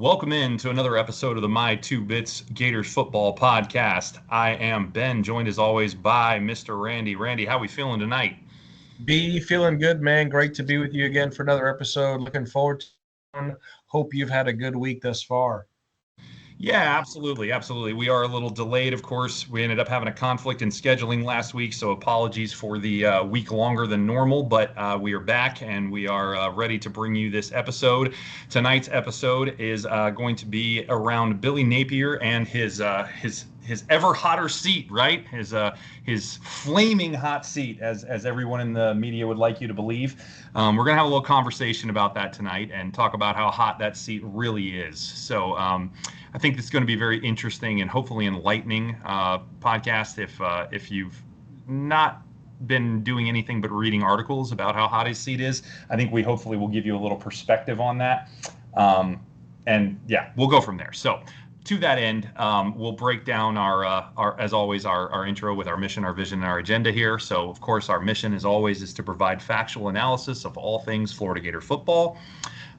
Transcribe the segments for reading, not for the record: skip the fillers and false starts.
Welcome in to another episode of the My Two Bits Gators Football Podcast. I am Ben, joined as always by Mr. Randy. Randy, how we feeling tonight? Be feeling good, man. Great to be with you again for another episode. Looking forward to one. Hope you've had a good week thus far. Yeah, absolutely. Absolutely. We are a little delayed, of course. We ended up having a conflict in scheduling last week, so apologies for the week longer than normal, but we are back and we are ready to bring you this episode. Tonight's episode is going to be around Billy Napier and his ever hotter seat, right? His flaming hot seat, as everyone in the media would like you to believe. We're gonna have a little conversation about that tonight and talk about how hot that seat really is. So I think it's going to be very interesting and hopefully enlightening podcast. If you've not been doing anything but reading articles about how hot his seat is, I think we hopefully will give you a little perspective on that. And yeah, we'll go from there. So to that end, we'll break down our as always, our intro with our mission, our vision, and our agenda here. So, of course, our mission, as always, is to provide factual analysis of all things Florida Gator football.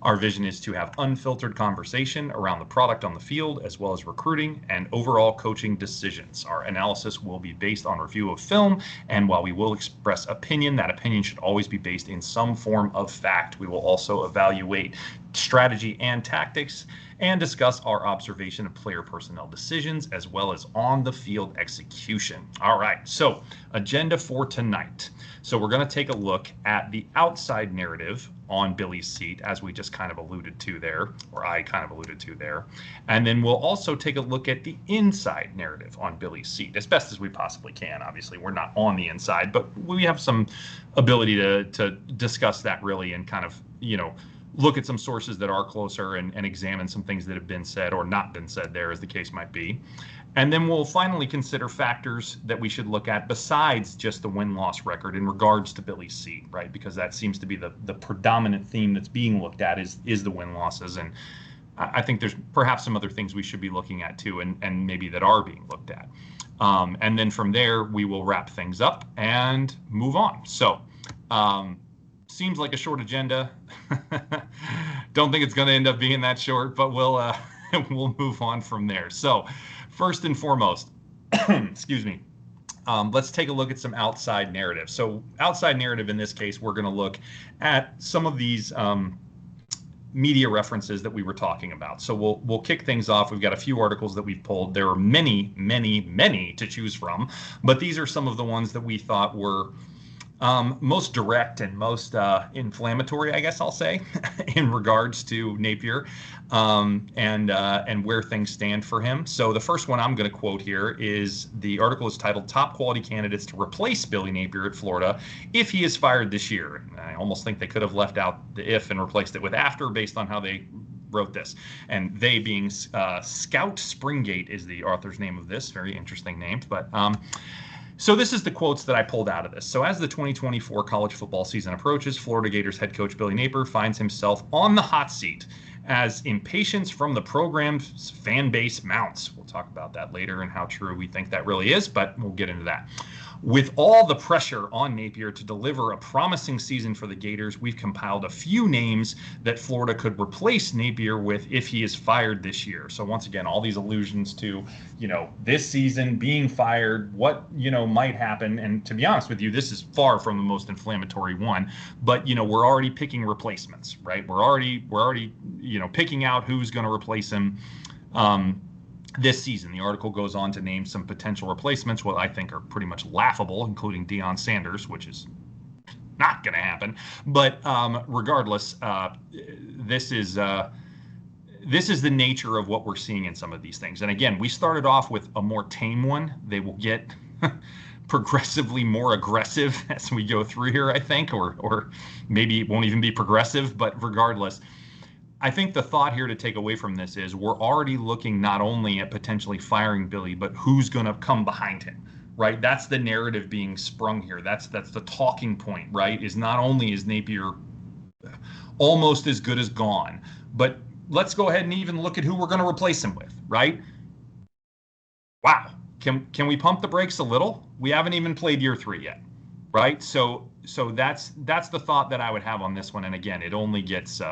Our vision is to have unfiltered conversation around the product on the field, as well as recruiting and overall coaching decisions. Our analysis will be based on review of film, and while we will express opinion, that opinion should always be based in some form of fact. We will also evaluate strategy and tactics and discuss our observation of player personnel decisions as well as on the field execution. All right, so agenda for tonight. So we're going to take a look at the outside narrative on Billy's seat, as we just kind of alluded to there, or I kind of alluded to there. And then we'll also take a look at the inside narrative on Billy's seat, as best as we possibly can. Obviously, we're not on the inside, but we have some ability to discuss that really and kind of, look at some sources that are closer and examine some things that have been said or not been said there, as the case might be. And then we'll finally consider factors that we should look at besides just the win-loss record in regards to Billy's seat, right? Because that seems to be the predominant theme that's being looked at is the win-losses. And I think there's perhaps some other things we should be looking at too, and maybe that are being looked at. And then from there, we will wrap things up and move on. So, seems like a short agenda. Don't think it's going to end up being that short, but we'll move on from there. So first and foremost, excuse me, let's take a look at some outside narrative. So outside narrative in this case, we're going to look at some of these media references that we were talking about. So we'll kick things off. We've got a few articles that we've pulled. There are many, many, many to choose from, but these are some of the ones that we thought were most direct and most inflammatory, I guess I'll say, in regards to Napier and where things stand for him. So the first one I'm going to quote here is the article is titled "Top Quality Candidates to Replace Billy Napier at Florida If He Is Fired This Year." And I almost think they could have left out the "if" and replaced it with "after" based on how they wrote this. And they being Scout Springgate is the author's name of this. Very interesting name, but so this is the quotes that I pulled out of this. So as the 2024 college football season approaches, Florida Gators head coach Billy Napier finds himself on the hot seat as impatience from the program's fan base mounts. We'll talk about that later and how true we think that really is, but we'll get into that. With all the pressure on Napier to deliver a promising season for the Gators, we've compiled a few names that Florida could replace Napier with if he is fired this year. So once again, all these allusions to, this season being fired, what, might happen. And to be honest with you, this is far from the most inflammatory one, but, we're already picking replacements, right? We're already, picking out who's going to replace him. This season. The article goes on to name some potential replacements, what I think are pretty much laughable, including Deion Sanders, which is not going to happen. But regardless, this is the nature of what we're seeing in some of these things. And again, we started off with a more tame one. They will get progressively more aggressive as we go through here, I think, or maybe it won't even be progressive. But regardless, I think the thought here to take away from this is we're already looking not only at potentially firing Billy, but who's going to come behind him, right? That's the narrative being sprung here. That's the talking point, right? Is not only is Napier almost as good as gone, but let's go ahead and even look at who we're going to replace him with, right? Wow. Can we pump the brakes a little? We haven't even played year 3 yet, right? So that's the thought that I would have on this one. And again, it only gets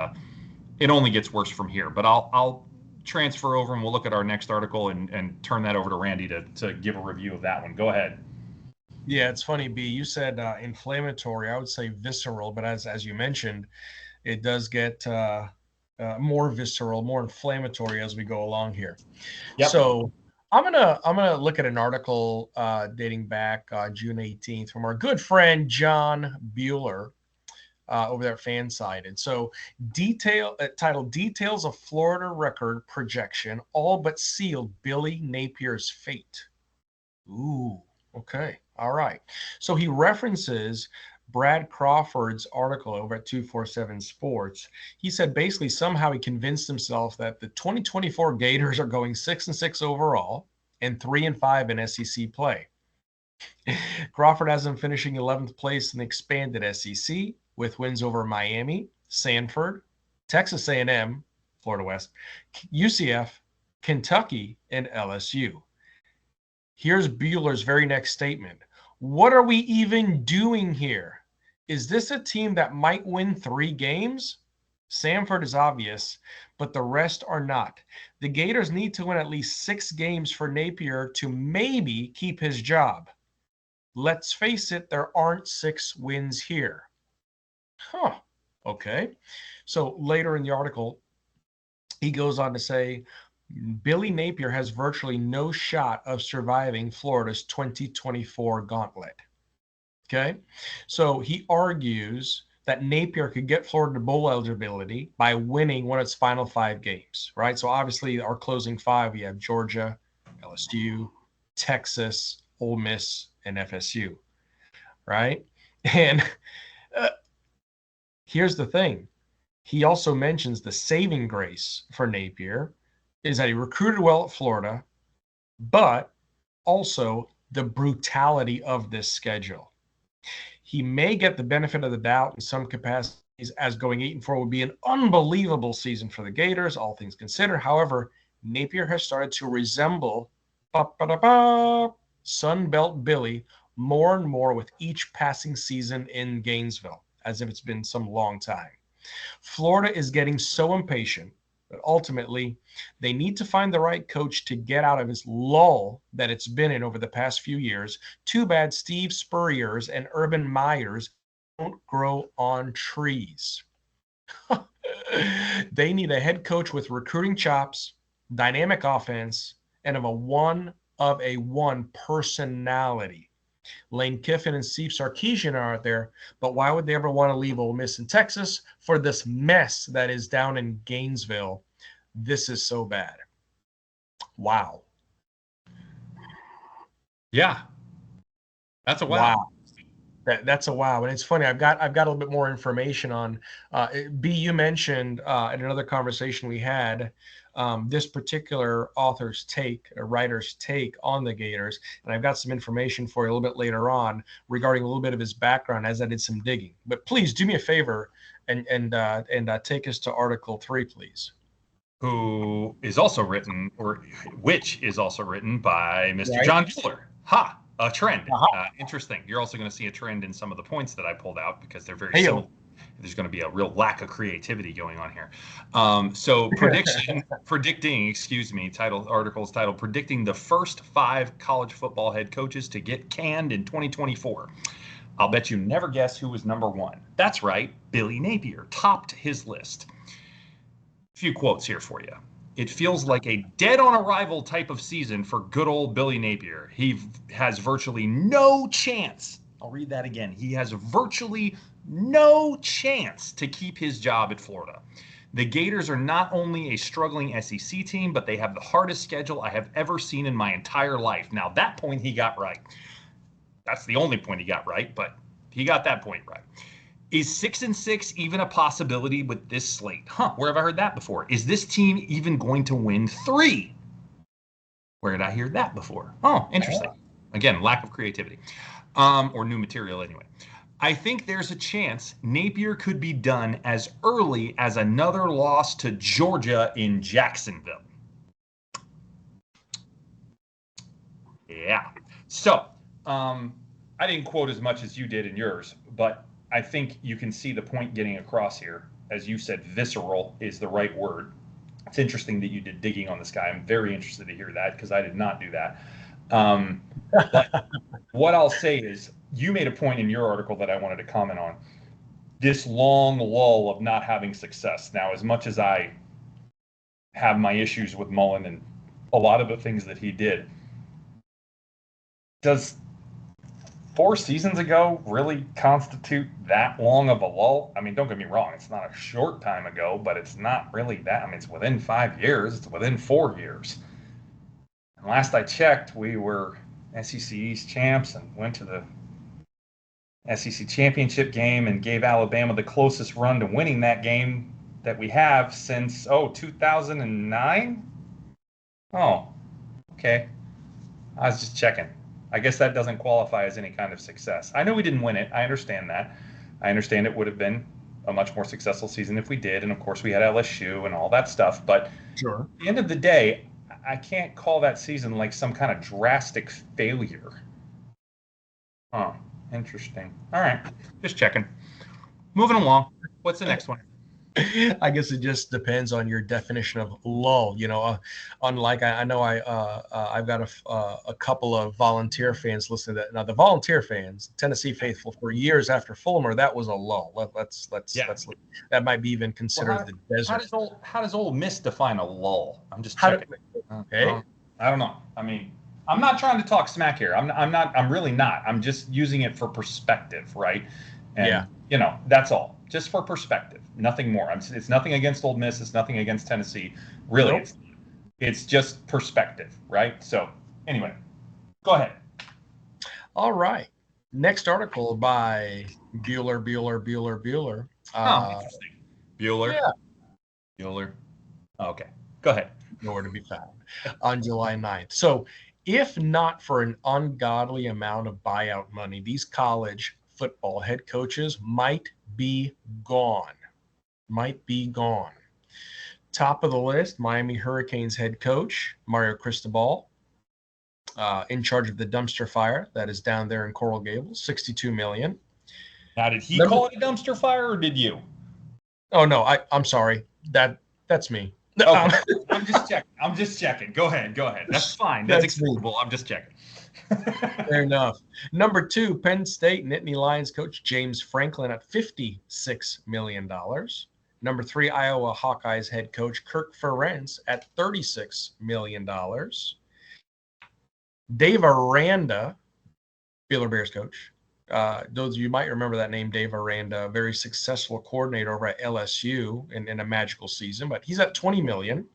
worse from here. But I'll transfer over and we'll look at our next article and turn that over to Randy to give a review of that one. Go ahead. Yeah, it's funny, B. You said inflammatory. I would say visceral, but as you mentioned, it does get more visceral, more inflammatory as we go along here. Yep. So I'm gonna look at an article dating back June 18th from our good friend John Bueller over there at Fansided. So titled "Details of Florida Record Projection All But Sealed Billy Napier's Fate." Ooh, okay, all right. So he references Brad Crawford's article over at 247 Sports. He said basically somehow he convinced himself that the 2024 Gators are going 6-6 overall and 3-5 in SEC play. Crawford has them finishing 11th place in the expanded SEC with wins over Miami, Sanford, Texas A&M, Florida West, UCF, Kentucky, and LSU. Here's Bueller's very next statement. What are we even doing here? Is this a team that might win 3 games? Sanford is obvious, but the rest are not. The Gators need to win at least 6 games for Napier to maybe keep his job. Let's face it, there aren't 6 wins here. Huh. Okay. So later in the article, he goes on to say, Billy Napier has virtually no shot of surviving Florida's 2024 gauntlet. Okay. So he argues that Napier could get Florida to bowl eligibility by winning one of its final 5 games, right? So obviously our closing 5, we have Georgia, LSU, Texas, Ole Miss, and FSU, right? And here's the thing. He also mentions the saving grace for Napier is that he recruited well at Florida, but also the brutality of this schedule. He may get the benefit of the doubt in some capacities, as going 8-4 would be an unbelievable season for the Gators, all things considered. However, Napier has started to resemble Sunbelt Billy more and more with each passing season in Gainesville, as if it's been some long time. Florida is getting so impatient that ultimately they need to find the right coach to get out of this lull that it's been in over the past few years. Too bad Steve Spurrier's and Urban Meyer's don't grow on trees. They need a head coach with recruiting chops, dynamic offense, and of a one personality. Lane Kiffin and Steve Sarkisian are out there, but why would they ever want to leave Ole Miss in Texas for this mess that is down in Gainesville? This is so bad. Wow. Yeah. That's a wow. That's a wow. And it's funny, I've got a little bit more information on B. You mentioned in another conversation we had this particular author's take, a writer's take on the Gators, and I've got some information for you a little bit later on regarding a little bit of his background as I did some digging. But please do me a favor and take us to Article 3, please. Who is also written, or which is also written by Mr. John Bueller. Ha! A trend. Interesting. You're also going to see a trend in some of the points that I pulled out because they're very similar. There's going to be a real lack of creativity going on here. So predicting, articles titled Predicting the First 5 College Football Head Coaches to Get Canned in 2024. I'll bet you never guess who was number 1. That's right. Billy Napier topped his list. A few quotes here for you. It feels like a dead-on-arrival type of season for good old Billy Napier. He has virtually no chance. I'll read that again. He has virtually no chance to keep his job at Florida. The Gators are not only a struggling SEC team, but they have the hardest schedule I have ever seen in my entire life. Now, that point he got right. That's the only point he got right, but he got that point right. Is 6-6 even a possibility with this slate? Where have I heard that before? Is this team even going to win 3? Where did I hear that before? Oh, interesting. Again, lack of creativity. Or new material anyway. I think there's a chance Napier could be done as early as another loss to Georgia in Jacksonville. Yeah. So, I didn't quote as much as you did in yours, but I think you can see the point getting across here. As you said, visceral is the right word. It's interesting that you did digging on this guy. I'm very interested to hear that because I did not do that. But what I'll say is, you made a point in your article that I wanted to comment on. This long lull of not having success. Now, as much as I have my issues with Mullen and a lot of the things that he did, does 4 seasons ago really constitute that long of a lull? I mean, don't get me wrong, it's not a short time ago, but it's not really that. I mean, it's within 5 years, it's within 4 years. And last I checked, we were SEC East champs and went to the SEC championship game and gave Alabama the closest run to winning that game that we have since 2009. Oh, okay. I was just checking. I guess that doesn't qualify as any kind of success. I know we didn't win it. I understand that. I understand it would have been a much more successful season if we did, and of course we had LSU and all that stuff. But Sure. at the end of the day, I can't call that season like some kind of drastic failure. Huh. Interesting. All right. Just checking. Moving along. What's the next one? I guess it just depends on your definition of lull. Unlike I've got a couple of volunteer fans listening to that. Now the volunteer fans, Tennessee faithful, for years after Fulmer, that was a lull. Let's that might be even considered the desert. How does Ole Miss define a lull? I'm just checking. Okay. I don't know. I mean, I'm not trying to talk smack here. I'm really not. I'm just using it for perspective, right? And, that's all. Just for perspective. Nothing more. It's nothing against Ole Miss. It's nothing against Tennessee. Really, Nope. It's just perspective, right? So, anyway, go ahead. All right. Next article by Bueller. Interesting. Bueller. Yeah. Bueller. Okay. Go ahead. Nowhere to be found on July 9th. So, if not for an ungodly amount of buyout money, these college football head coaches might be gone. Top of the list, Miami Hurricanes head coach Mario Cristobal, in charge of the dumpster fire that is down there in Coral Gables, $62 million. Now, did he call it a dumpster fire, or did you? Oh no, I'm sorry. That's me. Okay. I'm just checking. Go ahead. That's fine. That's acceptable. I'm just checking. Fair enough. Number 2, Penn State Nittany Lions coach James Franklin at $56 million. Number 3, Iowa Hawkeyes head coach Kirk Ferentz at $36 million. Dave Aranda, Baylor Bears coach. Those of you might remember that name, Dave Aranda, a very successful coordinator over at LSU in a magical season, but he's at $20 million.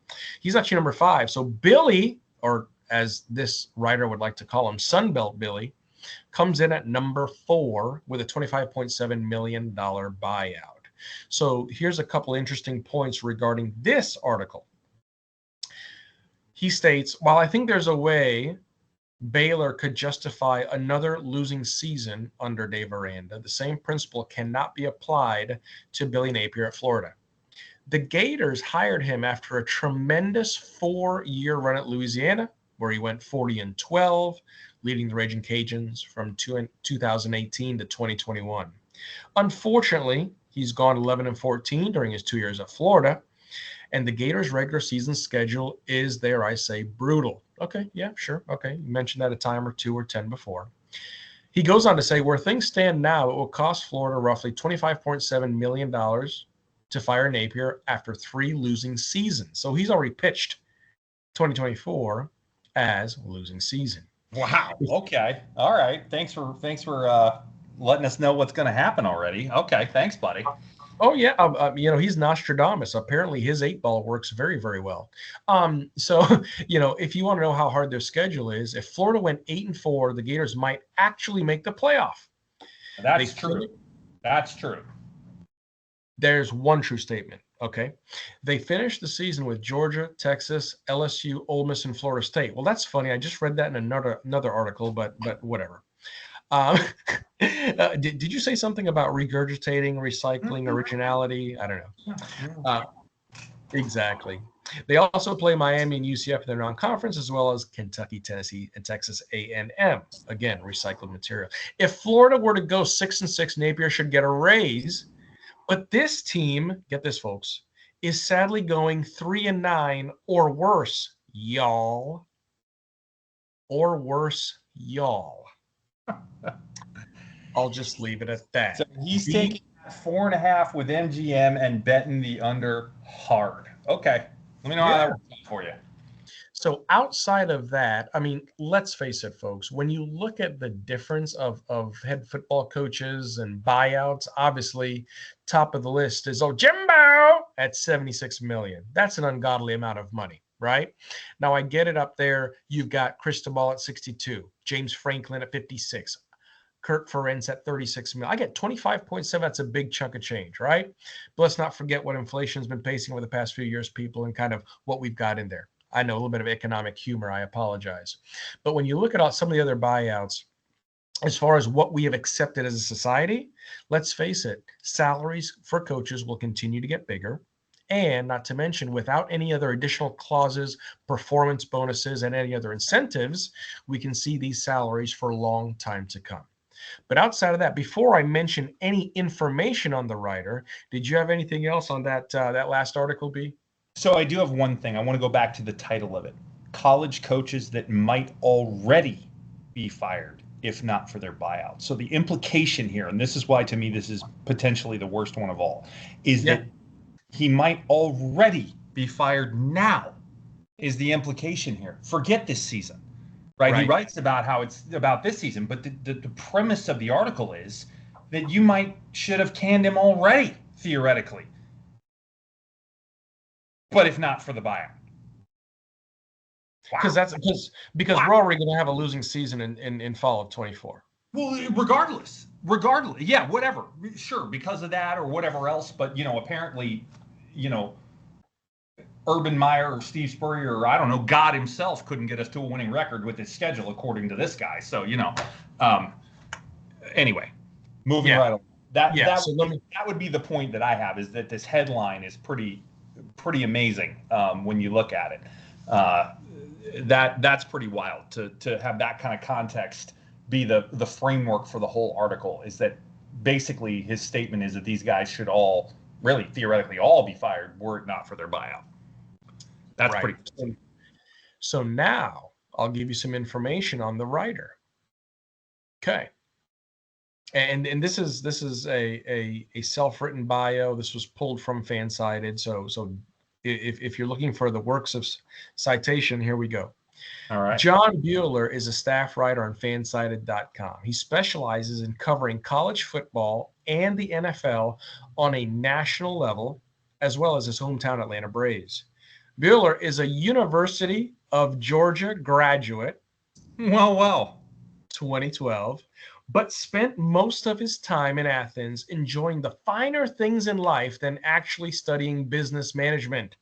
He's actually number 5. So Billy, or as this writer would like to call him, Sunbelt Billy, comes in at number 4 with a $25.7 million buyout. So here's a couple interesting points regarding this article. He states, while I think there's a way Baylor could justify another losing season under Dave Aranda, the same principle cannot be applied to Billy Napier at Florida. The Gators hired him after a tremendous 4-year run at Louisiana, where he went 40-12, leading the Raging Cajuns from 2018 to 2021. Unfortunately, he's gone 11-14 during his 2 years at Florida, and the Gators' regular season schedule is, dare I say, brutal. Okay, yeah, sure. Okay, you mentioned that a time or 2 or 10 before. He goes on to say, where things stand now, it will cost Florida roughly $25.7 million to fire Napier after 3 losing seasons. So he's already pitched 2024 as a losing season. Wow. Okay. All right. Thanks for letting us know what's going to happen already. Okay. Thanks, buddy. Oh yeah, he's Nostradamus. Apparently, his 8-ball works very, very well. So if you want to know how hard their schedule is, if Florida went 8-4, the Gators might actually make the playoff. That's true. That's true. There's one true statement. Okay, they finished the season with Georgia, Texas, LSU, Ole Miss, and Florida State. Well, that's funny. I just read that in another article, but whatever. Did you say something about regurgitating, recycling, originality? I don't know. Exactly. They also play Miami and UCF in their non-conference, as well as Kentucky, Tennessee, and Texas A&M. Again, recycled material. If Florida were to go 6-6, Napier should get a raise. But this team, get this, folks, is sadly going 3-9 or worse, y'all. Or worse, y'all. I'll just leave it at that. So he's taking 4.5 with MGM and betting the under hard. Okay. Let me know how that works out for you. So outside of that, I mean, let's face it, folks, when you look at the difference of head football coaches and buyouts, obviously top of the list is Jimbo at 76 million. That's an ungodly amount of money, right? Now I get it up there. You've got Cristobal at 62, James Franklin at 56. Kirk Ferentz at 36 million. I get 25.7. That's a big chunk of change, right? But let's not forget what inflation's been pacing over the past few years, people, and kind of what we've got in there. I know a little bit of economic humor. I apologize. But when you look at some of the other buyouts, as far as what we have accepted as a society, let's face it, salaries for coaches will continue to get bigger. And not to mention, without any other additional clauses, performance bonuses, and any other incentives, we can see these salaries for a long time to come. But outside of that, before I mention any information on the writer, did you have anything else on that last article, B? So I do have one thing. I want to go back to the title of it. College coaches that might already be fired if not for their buyout. So the implication here, and this is why to me this is potentially the worst one of all, is that he might already be fired now is the implication here. Forget this season. Right? He writes about how it's about this season, but the premise of the article is that you should have canned him already, theoretically. But if not for the buyout. Because we're already going to have a losing season in fall of 24. Well, regardless, yeah, whatever, sure, because of that or whatever else. But apparently, Urban Meyer or Steve Spurrier or I don't know, God himself couldn't get us to a winning record with his schedule, according to this guy. So, anyway, moving right on. That would be the point that I have, is that this headline is pretty amazing when you look at it. That's pretty wild to have that kind of context be the framework for the whole article, is that basically his statement is that these guys should all really theoretically all be fired were it not for their buyout. That's pretty cool. So now I'll give you some information on the writer. Okay. And this is a self-written bio. This was pulled from Fansided. So if you're looking for the works of citation, here we go. All right. John Bueller is a staff writer on fansided.com. He specializes in covering college football and the NFL on a national level, as well as his hometown Atlanta Braves. Bueller is a University of Georgia graduate. Well. 2012, but spent most of his time in Athens enjoying the finer things in life than actually studying business management.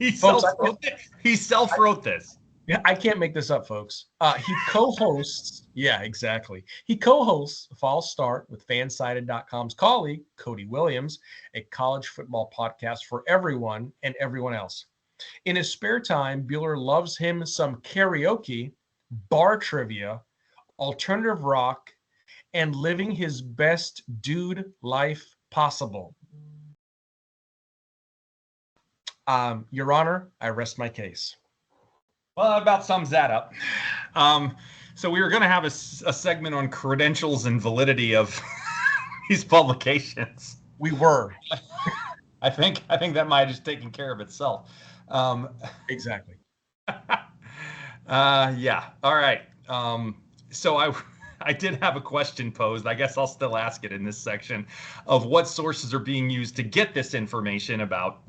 He self-wrote this. Yeah, I can't make this up, folks. He co-hosts, yeah, exactly. He co-hosts False Start with Fansided.com's colleague, Cody Williams, a college football podcast for everyone and everyone else. In his spare time, Bueller loves him some karaoke, bar trivia, alternative rock, and living his best dude life possible. Your Honor, I rest my case. Well, that about sums that up. So we were going to have a segment on credentials and validity of these publications. We were. I think that might have just taken care of itself. Exactly. Yeah. All right. So I did have a question posed. I guess I'll still ask it in this section of what sources are being used to get this information about,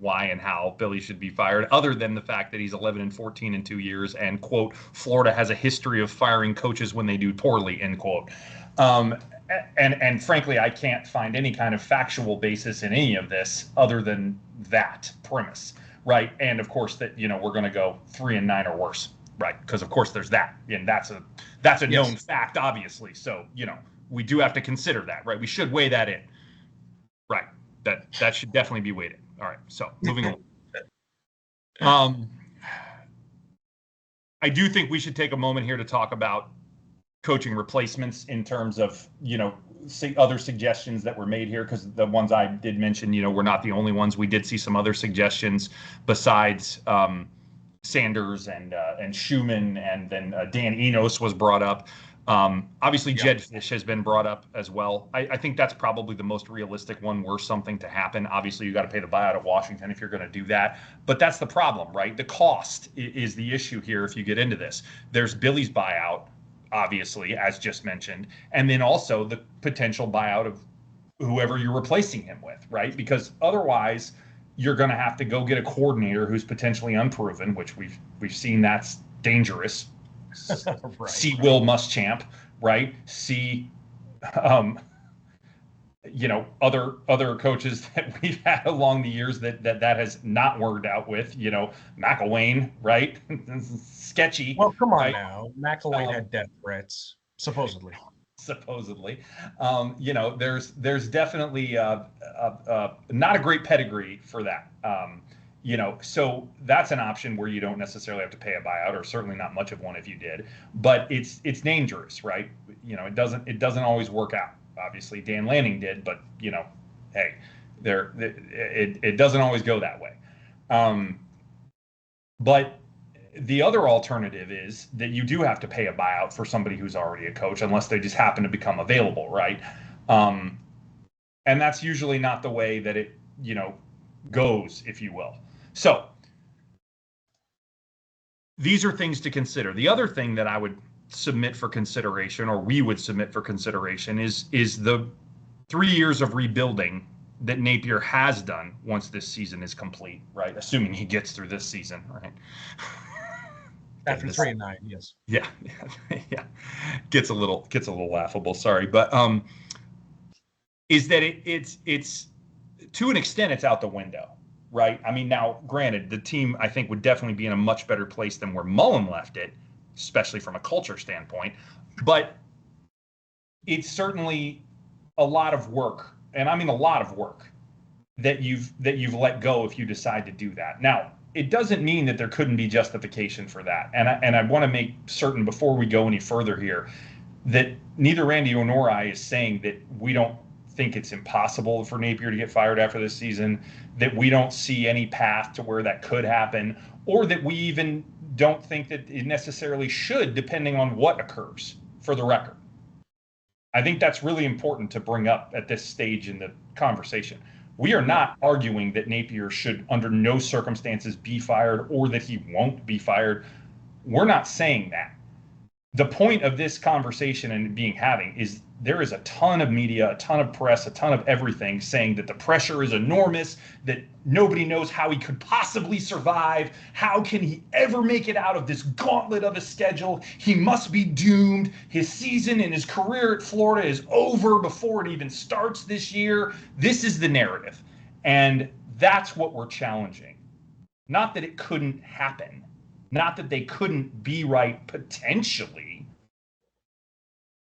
why and how Billy should be fired, other than the fact that he's 11-14 in 2 years and, quote, Florida has a history of firing coaches when they do poorly, end quote. And frankly, I can't find any kind of factual basis in any of this other than that premise, right? And of course that, we're going to go 3-9 or worse, right? Because of course there's that, and that's a known fact, obviously. So, we do have to consider that, right? We should weigh that in, right? That should definitely be weighed in. All right, so moving on. I do think we should take a moment here to talk about coaching replacements in terms of, other suggestions that were made here, because the ones I did mention, we're not the only ones. We did see some other suggestions besides Sanders and Schumann, and then Dan Enos was brought up. Obviously, Jed Fish has been brought up as well. I think that's probably the most realistic one were something to happen. Obviously, you got to pay the buyout at Washington if you're going to do that. But that's the problem, right? The cost is the issue here if you get into this. There's Billy's buyout, obviously, as just mentioned, and then also the potential buyout of whoever you're replacing him with, right? Because otherwise, you're going to have to go get a coordinator who's potentially unproven, which we've seen that's dangerous. Right. See Will Muschamp, right? See, other coaches that we've had along the years that has not worked out with, McElwain, right? Sketchy. Well, come on right? Now. McElwain had death threats, supposedly. There's definitely not a great pedigree for that. So that's an option where you don't necessarily have to pay a buyout, or certainly not much of one if you did. But it's dangerous, right? It doesn't always work out. Obviously, Dan Lanning did, but hey, it doesn't always go that way. But the other alternative is that you do have to pay a buyout for somebody who's already a coach, unless they just happen to become available, right? And that's usually not the way that it goes, if you will. So these are things to consider. The other thing that I would submit for consideration, or we would submit for consideration, is the 3 years of rebuilding that Napier has done once this season is complete, right? Assuming he gets through this season, right? After 3-9, yes. Yeah. Gets a little laughable. Sorry, but is that it's to an extent it's out the window, right? I mean, now granted, the team I think would definitely be in a much better place than where Mullen left it, especially from a culture standpoint. But it's certainly a lot of work, and I mean a lot of work that you've let go if you decide to do that. Now, it doesn't mean that there couldn't be justification for that. And I want to make certain before we go any further here that neither Randy nor I is saying that we don't think it's impossible for Napier to get fired after this season, that we don't see any path to where that could happen, or that we even don't think that it necessarily should, depending on what occurs, for the record. I think that's really important to bring up at this stage in the conversation. We are not arguing that Napier should under no circumstances be fired, or that he won't be fired. We're not saying that. The point of this conversation and having is there is a ton of media, a ton of press, a ton of everything saying that the pressure is enormous, that nobody knows how he could possibly survive. How can he ever make it out of this gauntlet of a schedule? He must be doomed. His season and his career at Florida is over before it even starts this year. This is the narrative. And that's what we're challenging. Not that it couldn't happen. Not that they couldn't be right potentially,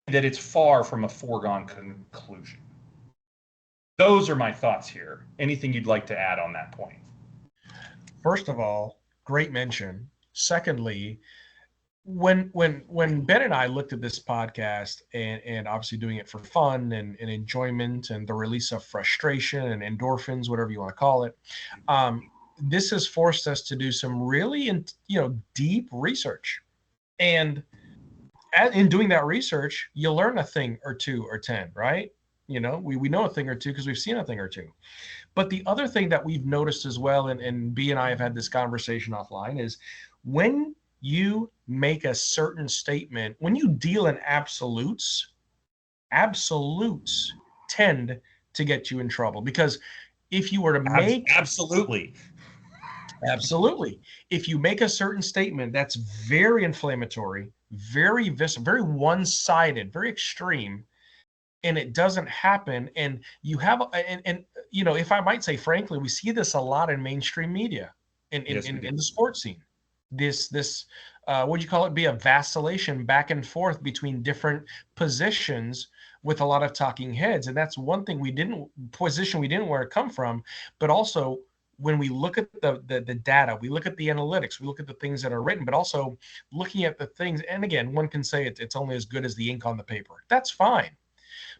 that it's far from a foregone conclusion. Those are my thoughts here. Anything you'd like to add on that point? First of all, great mention. Secondly, when Ben and I looked at this podcast and obviously doing it for fun and enjoyment and the release of frustration and endorphins, whatever you want to call it, this has forced us to do some really, deep research. And in doing that research, you learn a thing or two or 10, right? We know a thing or two because we've seen a thing or two. But the other thing that we've noticed as well, and B and I have had this conversation offline, is when you make a certain statement, when you deal in absolutes tend to get you in trouble. Because if you were to make absolutely, if you make a certain statement that's very inflammatory, very visceral, very one-sided, very extreme, and it doesn't happen, and you have, and if I might say, frankly, we see this a lot in mainstream media, in the sports scene. This what do you call it? Be a vacillation back and forth between different positions with a lot of talking heads, and that's one thing we didn't where it come from, but also when we look at the data, we look at the analytics, we look at the things that are written, but also looking at the things. And again, one can say it's only as good as the ink on the paper. That's fine.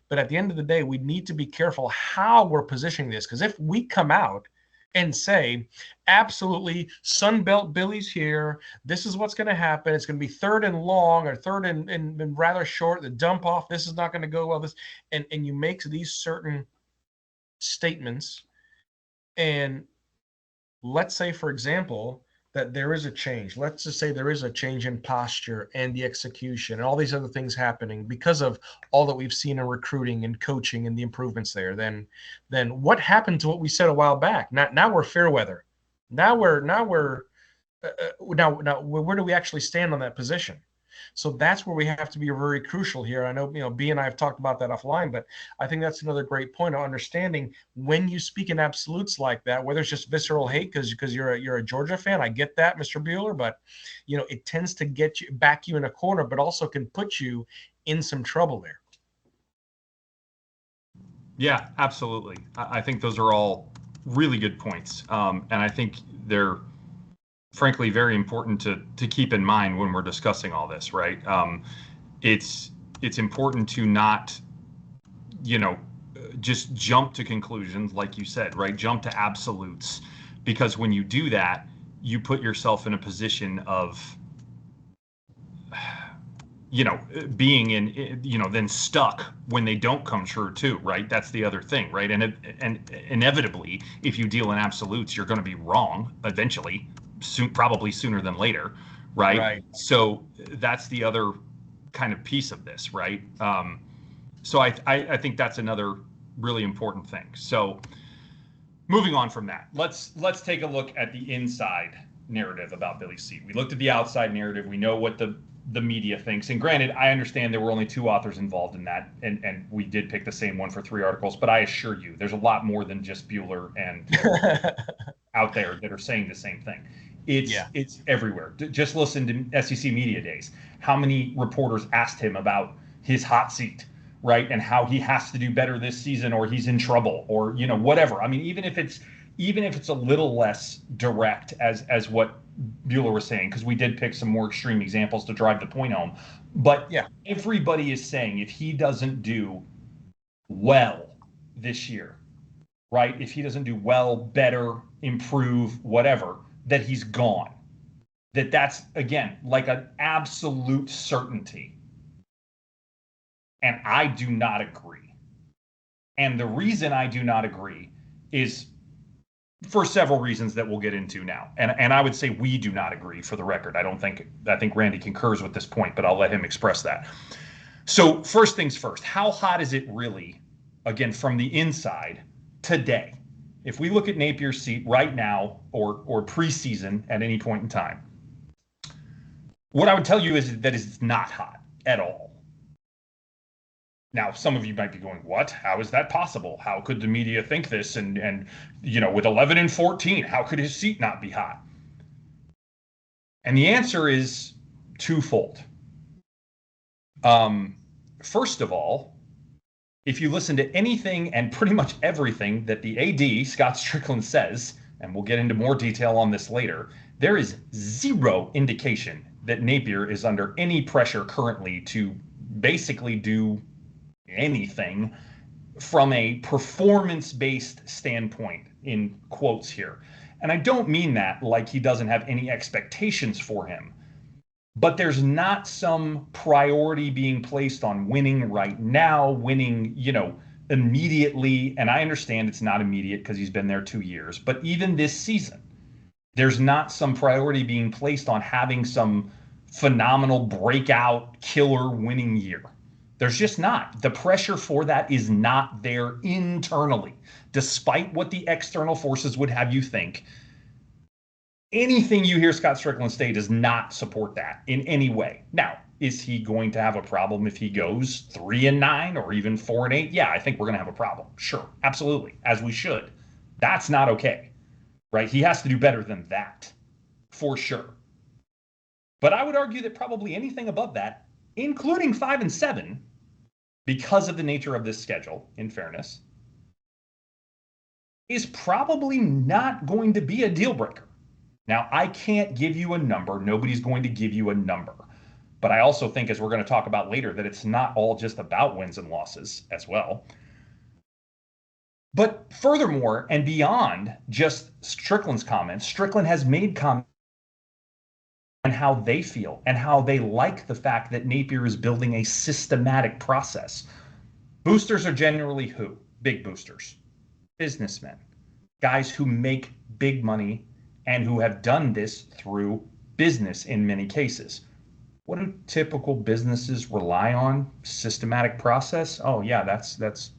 But at the end of the day, we need to be careful how we're positioning this, because if we come out and say, absolutely, Sunbelt Billy's here, this is what's going to happen. It's going to be third and long or third and rather short. The dump off, this is not going to go well. This and you make these certain statements, and let's say, for example, that there is a change. Let's just say there is a change in posture and the execution and all these other things happening because of all that we've seen in recruiting and coaching and the improvements there. Then what happened to what we said a while back? Now we're fair weather. Now we're now where do we actually stand on that position? So that's where we have to be very crucial here. I know, B and I have talked about that offline, but I think that's another great point of understanding when you speak in absolutes like that, whether it's just visceral hate because you're a Georgia fan. I get that, Mr. Bueller, but it tends to get you back you in a corner, but also can put you in some trouble there. Yeah, absolutely. I think those are all really good points, and I think they're frankly very important to keep in mind when we're discussing all this, right? It's important to not, just jump to conclusions, like you said, right? Jump to absolutes, because when you do that, you put yourself in a position of, being in, then stuck when they don't come true too, right? That's the other thing, right? And inevitably, if you deal in absolutes, you're going to be wrong eventually, probably sooner than later, right? Right. So that's the other kind of piece of this, right? So I think that's another really important thing. So moving on from that, let's take a look at the inside narrative about Billy's seat. We looked at the outside narrative. We know what the media thinks. And granted, I understand there were only 2 authors involved in that, and we did pick the same one for 3 articles, but I assure you, there's a lot more than just Bueller and out there that are saying the same thing. It's everywhere. Just listen to SEC Media Days. How many reporters asked him about his hot seat, right? And how he has to do better this season, or he's in trouble, or whatever. I mean, even if it's a little less direct as what Bueller was saying, because we did pick some more extreme examples to drive the point home. But yeah, everybody is saying if he doesn't do well this year, right? If he doesn't do well, better, improve, whatever, that he's gone. That's, again, like an absolute certainty. And I do not agree. And the reason I do not agree is for several reasons that we'll get into now. And I would say we do not agree, for the record. I think Randy concurs with this point, but I'll let him express that. So first things first, how hot is it really, again, from the inside today? If we look at Napier's seat right now, or preseason at any point in time, what I would tell you is that it's not hot at all. Now, some of you might be going, what? How is that possible? How could the media think this? And with 11 and 14, how could his seat not be hot? And the answer is twofold. First of all, if you listen to anything and pretty much everything that the AD, Scott Strickland, says, and we'll get into more detail on this later, there is zero indication that Napier is under any pressure currently to basically do anything from a performance-based standpoint, in quotes here. And I don't mean that like he doesn't have any expectations for him, but there's not some priority being placed on winning right now, winning, immediately. And I understand it's not immediate because he's been there 2 years, but even this season, there's not some priority being placed on having some phenomenal breakout killer winning year. There's just not. The pressure for that is not there internally, despite what the external forces would have you think. Anything you hear Scott Strickland say does not support that in any way. Now, is he going to have a problem if he goes 3-9 or even 4-8? Yeah, I think we're going to have a problem. Sure, absolutely, as we should. That's not okay, right? He has to do better than that, for sure. But I would argue that probably anything above that, including 5-7, because of the nature of this schedule, in fairness, is probably not going to be a deal breaker. Now, I can't give you a number. Nobody's going to give you a number. But I also think, as we're going to talk about later, that it's not all just about wins and losses as well. But furthermore, and beyond just Strickland's comments, Strickland has made comments on how they feel and how they like the fact that Napier is building a systematic process. Boosters are generally who? Big boosters, businessmen, guys who make big money and who have done this through business in many cases. What do typical businesses rely on? Systematic process? Oh yeah, that's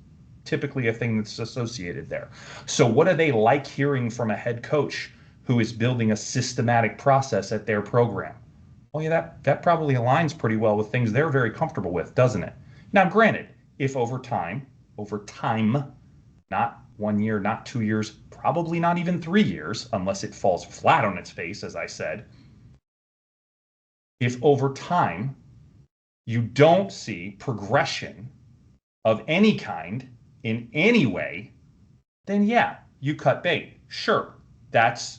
typically a thing that's associated there. So what do they like hearing from a head coach who is building a systematic process at their program? Well, yeah, that probably aligns pretty well with things they're very comfortable with, doesn't it? Now, granted, if over time, not 1 year, not 2 years, probably not even 3 years, unless it falls flat on its face, as I said, if over time you don't see progression of any kind in any way, then yeah, you cut bait. Sure, that's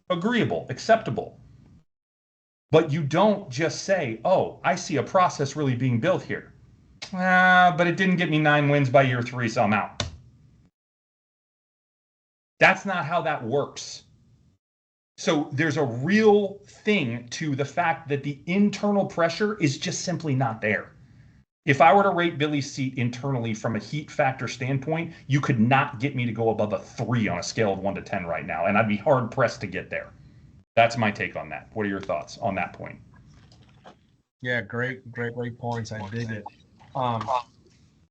agreeable, acceptable. But you don't just say, oh, I see a process really being built here. But it didn't get me 9 wins by year 3, so I'm out. That's not how that works. So there's a real thing to the fact that the internal pressure is just simply not there. If I were to rate Billy's seat internally from a heat factor standpoint, you could not get me to go above a 3 on a scale of 1 to 10 right now, and I'd be hard pressed to get there. That's my take on that. What are your thoughts on that point? Yeah, great points. I dig it.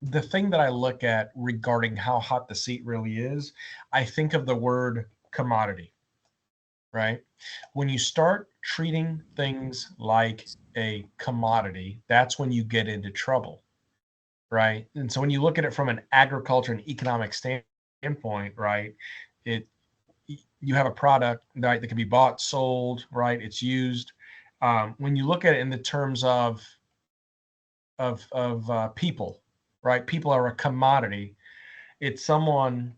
The thing that I look at regarding how hot the seat really is, I think of the word commodity, right? When you start treating things like a commodity, that's when you get into trouble, right? And so when you look at it from an agriculture and economic standpoint, right, you have a product, right, that can be bought, sold, right? It's used. When you look at it in the terms of people, right? People are a commodity. It's someone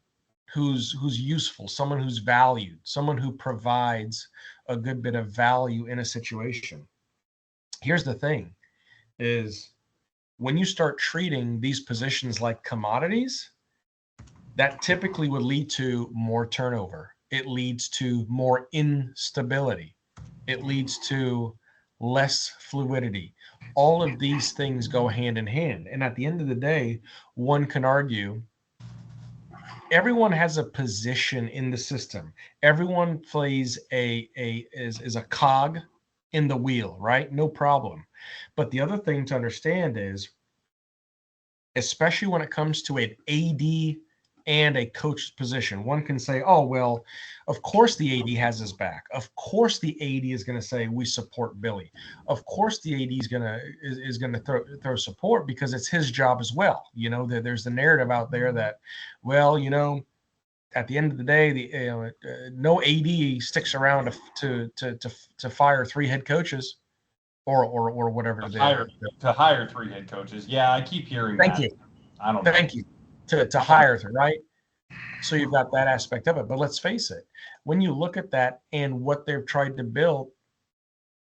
who's useful, someone who's valued, someone who provides a good bit of value in a situation. Here's the thing is when you start treating these positions like commodities, that typically would lead to more turnover. It leads to more instability. It leads to less fluidity. All of these things go hand in hand. And at the end of the day, one can argue everyone has a position in the system. Everyone plays is a cog in the wheel, right? No problem. But the other thing to understand is, especially when it comes to an AD and a coach's position, one can say, oh, well, of course the AD has his back. Of course the AD is going to say we support Billy. Of course the AD is going to throw support because it's his job as well. You know, there's the narrative out there that, well, you know, at the end of the day, no AD sticks around to fire 3 head coaches or whatever to hire 3 head coaches. Yeah, I keep hearing Thank that. you. I don't know. Thank you. To hire, right? So you've got that aspect of it. But let's face it, when you look at that and what they've tried to build,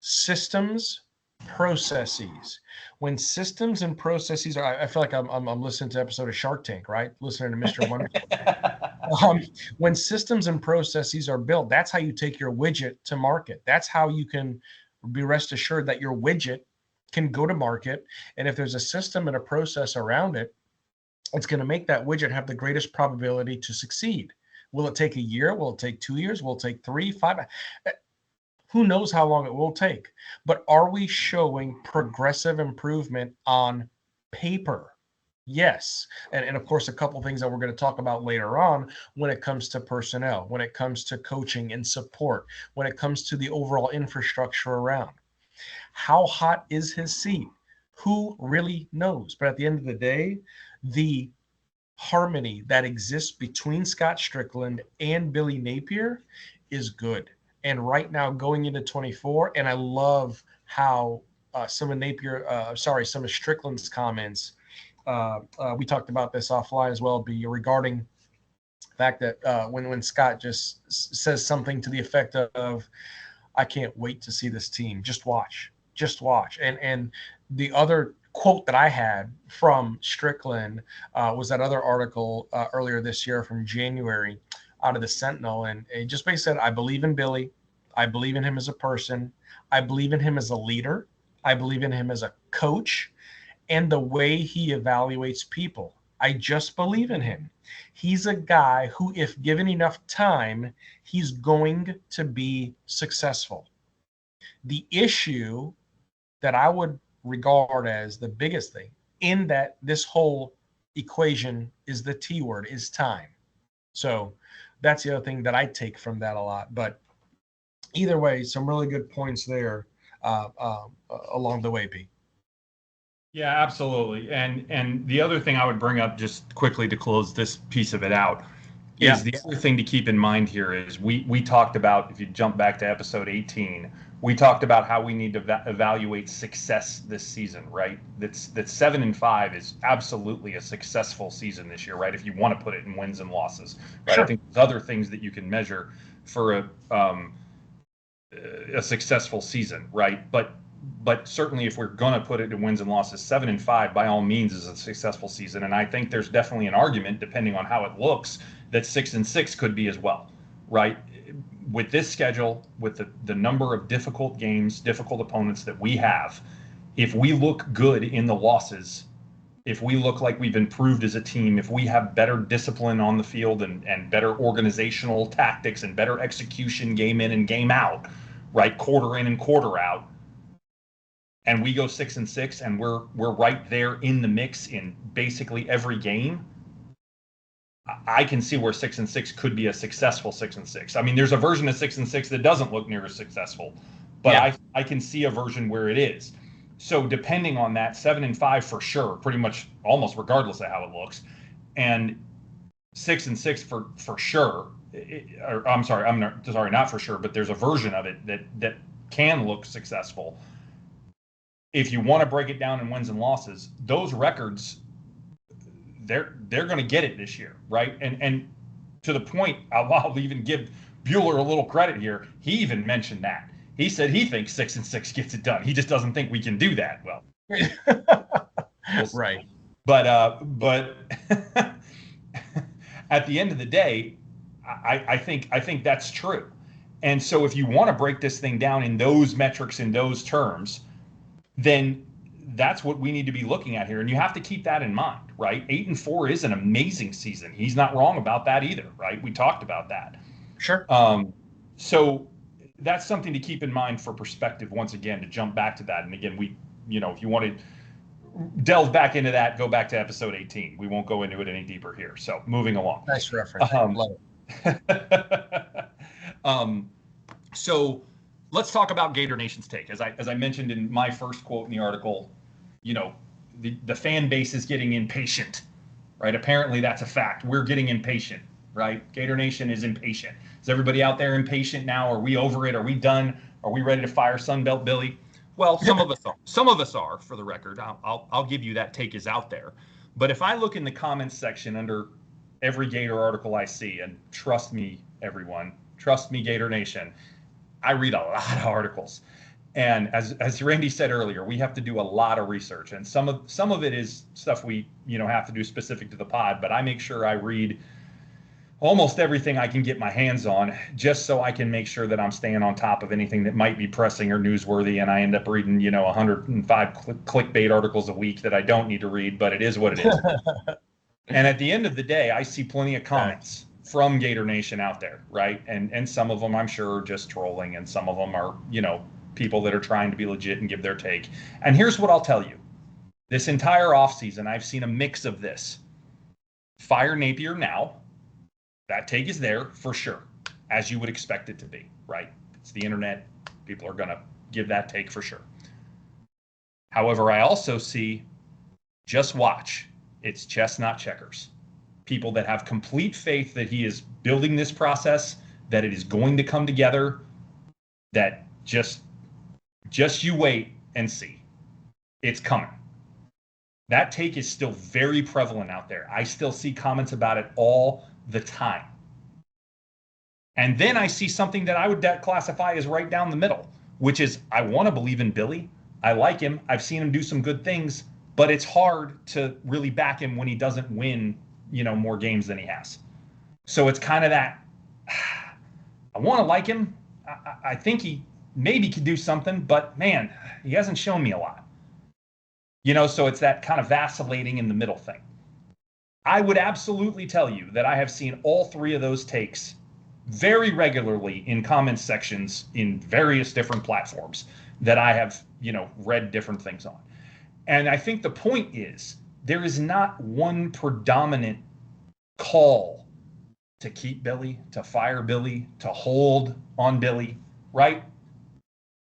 systems, processes. When systems and processes are, I feel like I'm listening to an episode of Shark Tank, right? Listening to Mr. Wonderful. When systems and processes are built, that's how you take your widget to market. That's how you can be rest assured that your widget can go to market. And if there's a system and a process around it, it's going to make that widget have the greatest probability to succeed. Will it take a year? Will it take 2 years? Will it take 3, 5? Who knows how long it will take? But are we showing progressive improvement on paper? Yes. And of course, a couple things that we're going to talk about later on when it comes to personnel, when it comes to coaching and support, when it comes to the overall infrastructure around. How hot is his seat? Who really knows? But at the end of the day, the harmony that exists between Scott Strickland and Billy Napier is good. And right now going into 24, and I love how some of Strickland's comments, we talked about this offline as well, regarding the fact that when Scott just says something to the effect of, I can't wait to see this team. Just watch. Just watch. And the other quote that I had from Strickland was that other article earlier this year from January out of the Sentinel, and it just basically said, "I believe in Billy. I believe in him as a person. I believe in him as a leader. I believe in him as a coach, and the way he evaluates people. I just believe in him. He's a guy who, if given enough time, he's going to be successful." The issue that I would regard as the biggest thing in that this whole equation is the T word, is time. So that's the other thing that I take from that a lot. But either way, some really good points there along the way, Pete. Yeah, absolutely. And the other thing I would bring up just quickly to close this piece of it out Yeah, is the other thing to keep in mind here is we talked about, if you jump back to episode 18, we talked about how we need to evaluate success this season, right? That 7-5 is absolutely a successful season this year, right? If you want to put it in wins and losses, right? sure. I think there's other things that you can measure for a successful season, right? But certainly if we're going to put it in wins and losses, 7-5 by all means is a successful season. And I think there's definitely an argument, depending on how it looks, that 6-6 could be as well, right? With this schedule, with the number of difficult games, difficult opponents that we have, if we look good in the losses, if we look like we've improved as a team, if we have better discipline on the field and better organizational tactics and better execution game in and game out, right, quarter in and quarter out, and we go 6-6 and we're right there in the mix in basically every game, I can see where 6-6 could be a successful 6-6. I mean, there's a version of 6-6 that doesn't look near as successful, but Yeah. I can see a version where it is. So depending on that, 7-5 for sure, pretty much almost regardless of how it looks, and 6-6 for sure. I'm sorry, not for sure, but there's a version of it that can look successful. If you want to break it down in wins and losses, those records, they're going to get it this year, right? And to the point, I'll even give Bueller a little credit here. He even mentioned that. He said he thinks 6-6 gets it done. He just doesn't think we can do that. Well, Right. But at the end of the day, I think that's true. And so if you want to break this thing down in those metrics, in those terms, then that's what we need to be looking at here. And you have to keep that in mind, right? 8-4 is an amazing season. He's not wrong about that either, right? We talked about that. Sure. So that's something to keep in mind for perspective, once again, to jump back to that. And again, if you want to delve back into that, go back to episode 18. We won't go into it any deeper here. So moving along. Nice reference. Love it. So let's talk about Gator Nation's take. As I mentioned in my first quote in the article, the fan base is getting impatient, right? Apparently that's a fact. We're getting impatient, right? Gator Nation is impatient. Is everybody out there impatient now? Are we over it? Are we done? Are we ready to fire Sunbelt Billy? Well, some of us are. Some of us are, for the record. I'll give you that take is out there. But if I look in the comments section under every Gator article I see, and trust me, everyone, trust me, Gator Nation, I read a lot of articles. And as Randy said earlier, we have to do a lot of research, and some of it is stuff we have to do specific to the pod. But I make sure I read almost everything I can get my hands on, just so I can make sure that I'm staying on top of anything that might be pressing or newsworthy. And I end up reading 105 clickbait articles a week that I don't need to read, but it is what it is. And at the end of the day, I see plenty of comments from Gator Nation out there, right? And some of them I'm sure are just trolling, and some of them are people that are trying to be legit and give their take. And here's what I'll tell you. This entire offseason, I've seen a mix of this. Fire Napier now. That take is there for sure, as you would expect it to be, right? It's the internet. People are going to give that take for sure. However, I also see, just watch. It's chess, not checkers. People that have complete faith that he is building this process, that it is going to come together, that just you wait and see. It's coming. That take is still very prevalent out there. I still see comments about it all the time. And then I see something that I would classify as right down the middle, which is I want to believe in Billy, I like him. I've seen him do some good things, but it's hard to really back him when he doesn't win, more games than he has. So it's kind of that. I want to like him. I think he maybe could do something, but man, he hasn't shown me a lot. So it's that kind of vacillating in the middle thing. I would absolutely tell you that I have seen all three of those takes very regularly in comment sections in various different platforms that I have, read different things on. And I think the point is there is not one predominant call to keep Billy, to fire Billy, to hold on Billy, right?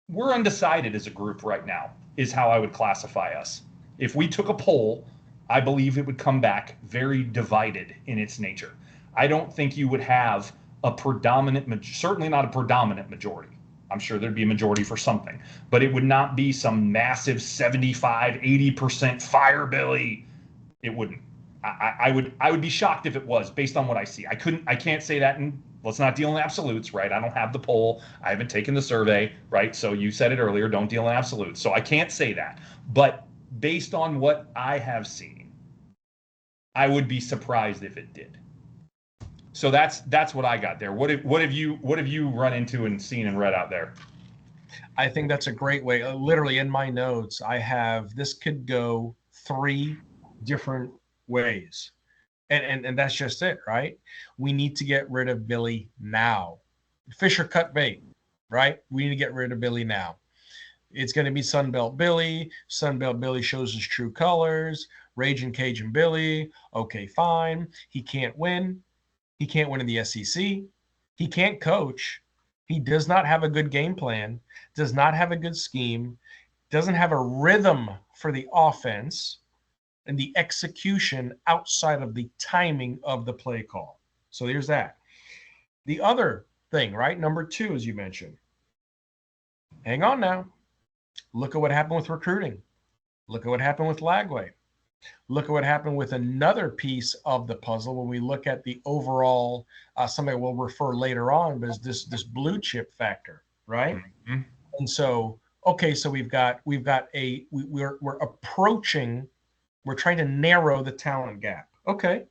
We're undecided as a group right now, is how I would classify us. If we took a poll, I believe it would come back very divided in its nature. I don't think you would have a predominant, certainly not a predominant majority. I'm sure there'd be a majority for something, but it would not be some massive 75, 80% fire Billy. It wouldn't. I would be shocked if it was based on what I see. I can't say that, and let's not deal in absolutes, right? I don't have the poll. I haven't taken the survey, right? So you said it earlier, don't deal in absolutes. So I can't say that. But based on what I have seen, I would be surprised if it did. So that's what I got there. What have you run into and seen and read out there? I think that's a great way. Literally in my notes, I have this could go 3 different ways. And that's just it, right? We need to get rid of Billy now. Fisher cut bait, right? We need to get rid of Billy now. It's going to be Sunbelt Billy. Sunbelt Billy shows his true colors. Raging Cajun Billy. Okay, fine. He can't win. He can't win in the SEC. He can't coach. He does not have a good game plan, does not have a good scheme, doesn't have a rhythm for the offense and the execution outside of the timing of the play call. So there's that. The other thing, right? Number 2, as you mentioned. Hang on now. Look at what happened with recruiting. Look at what happened with Lagway. Look at what happened with another piece of the puzzle when we look at the overall, something we'll refer later on, but is this blue chip factor, right? Mm-hmm. And so, okay, so we're approaching, we're trying to narrow the talent gap. Okay,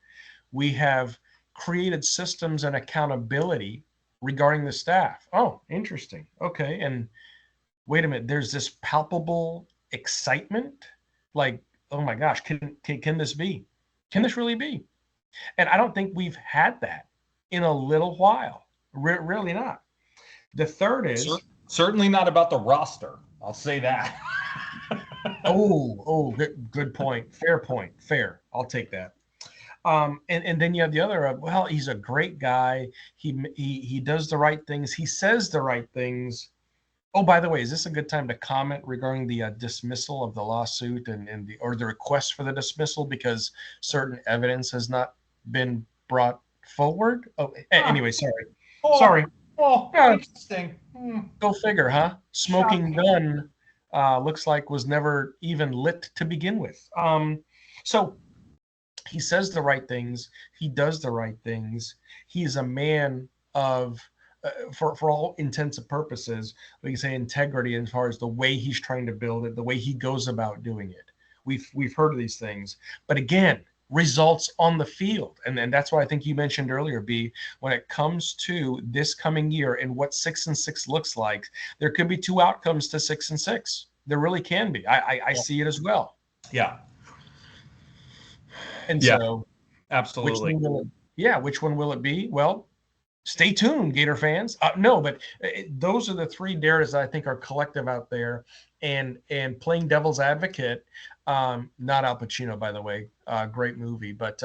we have created systems and accountability regarding the staff. Oh, interesting. Okay, and wait a minute, there's this palpable excitement, like, oh my gosh, can this be? Can this really be? And I don't think we've had that in a little while. Really not. The third is certainly not about the roster. I'll say that. Good point. Fair point. Fair. I'll take that. And then you have the other. Well, he's a great guy. He does the right things. He says the right things. Oh, by the way, is this a good time to comment regarding the dismissal of the lawsuit and the request for the dismissal because certain evidence has not been brought forward? Oh, anyway, sorry. Oh, interesting. Go figure, huh? Smoking gun looks like was never even lit to begin with. So he says the right things. He does the right things. He's a man of for all intents and purposes, we can say integrity as far as the way he's trying to build it, the way he goes about doing it. We've heard of these things, but again, results on the field, and that's why I think you mentioned earlier, B, when it comes to this coming year and what 6-6 looks like, there could be 2 outcomes to 6-6. There really can be. I see it as well. Yeah. And so, absolutely. Which one will it be? Well, stay tuned, Gator fans. No, but those are the 3 dares I think are collective out there. And playing devil's advocate, not Al Pacino, by the way, great movie. But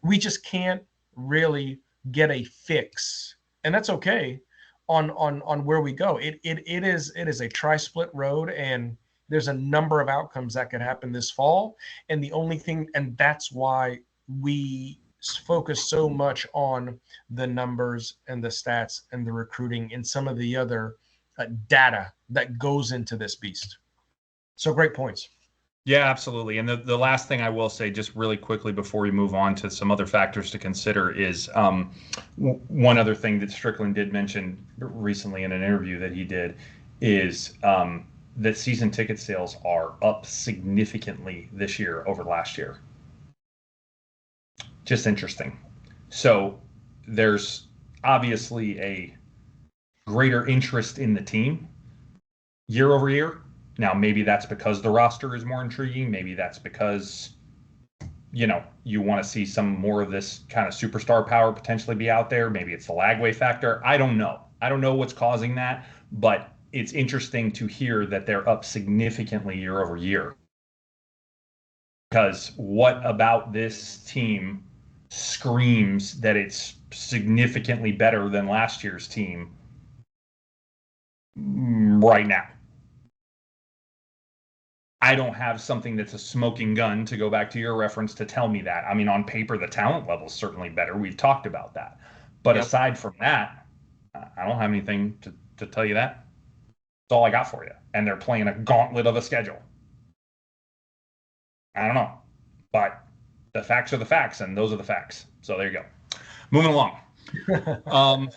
we just can't really get a fix, and that's okay on where we go. It is a tri-split road, and there's a number of outcomes that could happen this fall. And the only thing, and that's why we focus so much on the numbers and the stats and the recruiting and some of the other data that goes into this beast. So great points. Yeah, absolutely. And the last thing I will say just really quickly before we move on to some other factors to consider is one other thing that Strickland did mention recently in an interview that he did is that season ticket sales are up significantly this year over last year. Just interesting. So there's obviously a greater interest in the team year over year. Now, maybe that's because the roster is more intriguing. Maybe that's because, you want to see some more of this kind of superstar power potentially be out there. Maybe it's the Lagway factor. I don't know. I don't know what's causing that, but it's interesting to hear that they're up significantly year over year. Because what about this team screams that it's significantly better than last year's team right now? I don't have something that's a smoking gun, to go back to your reference, to tell me that. I mean, on paper, the talent level is certainly better. We've talked about that. But Yep. aside from that, I don't have anything to tell you that. That's all I got for you. And they're playing a gauntlet of a schedule. I don't know. But the facts are the facts, and those are the facts. So there you go. Moving along.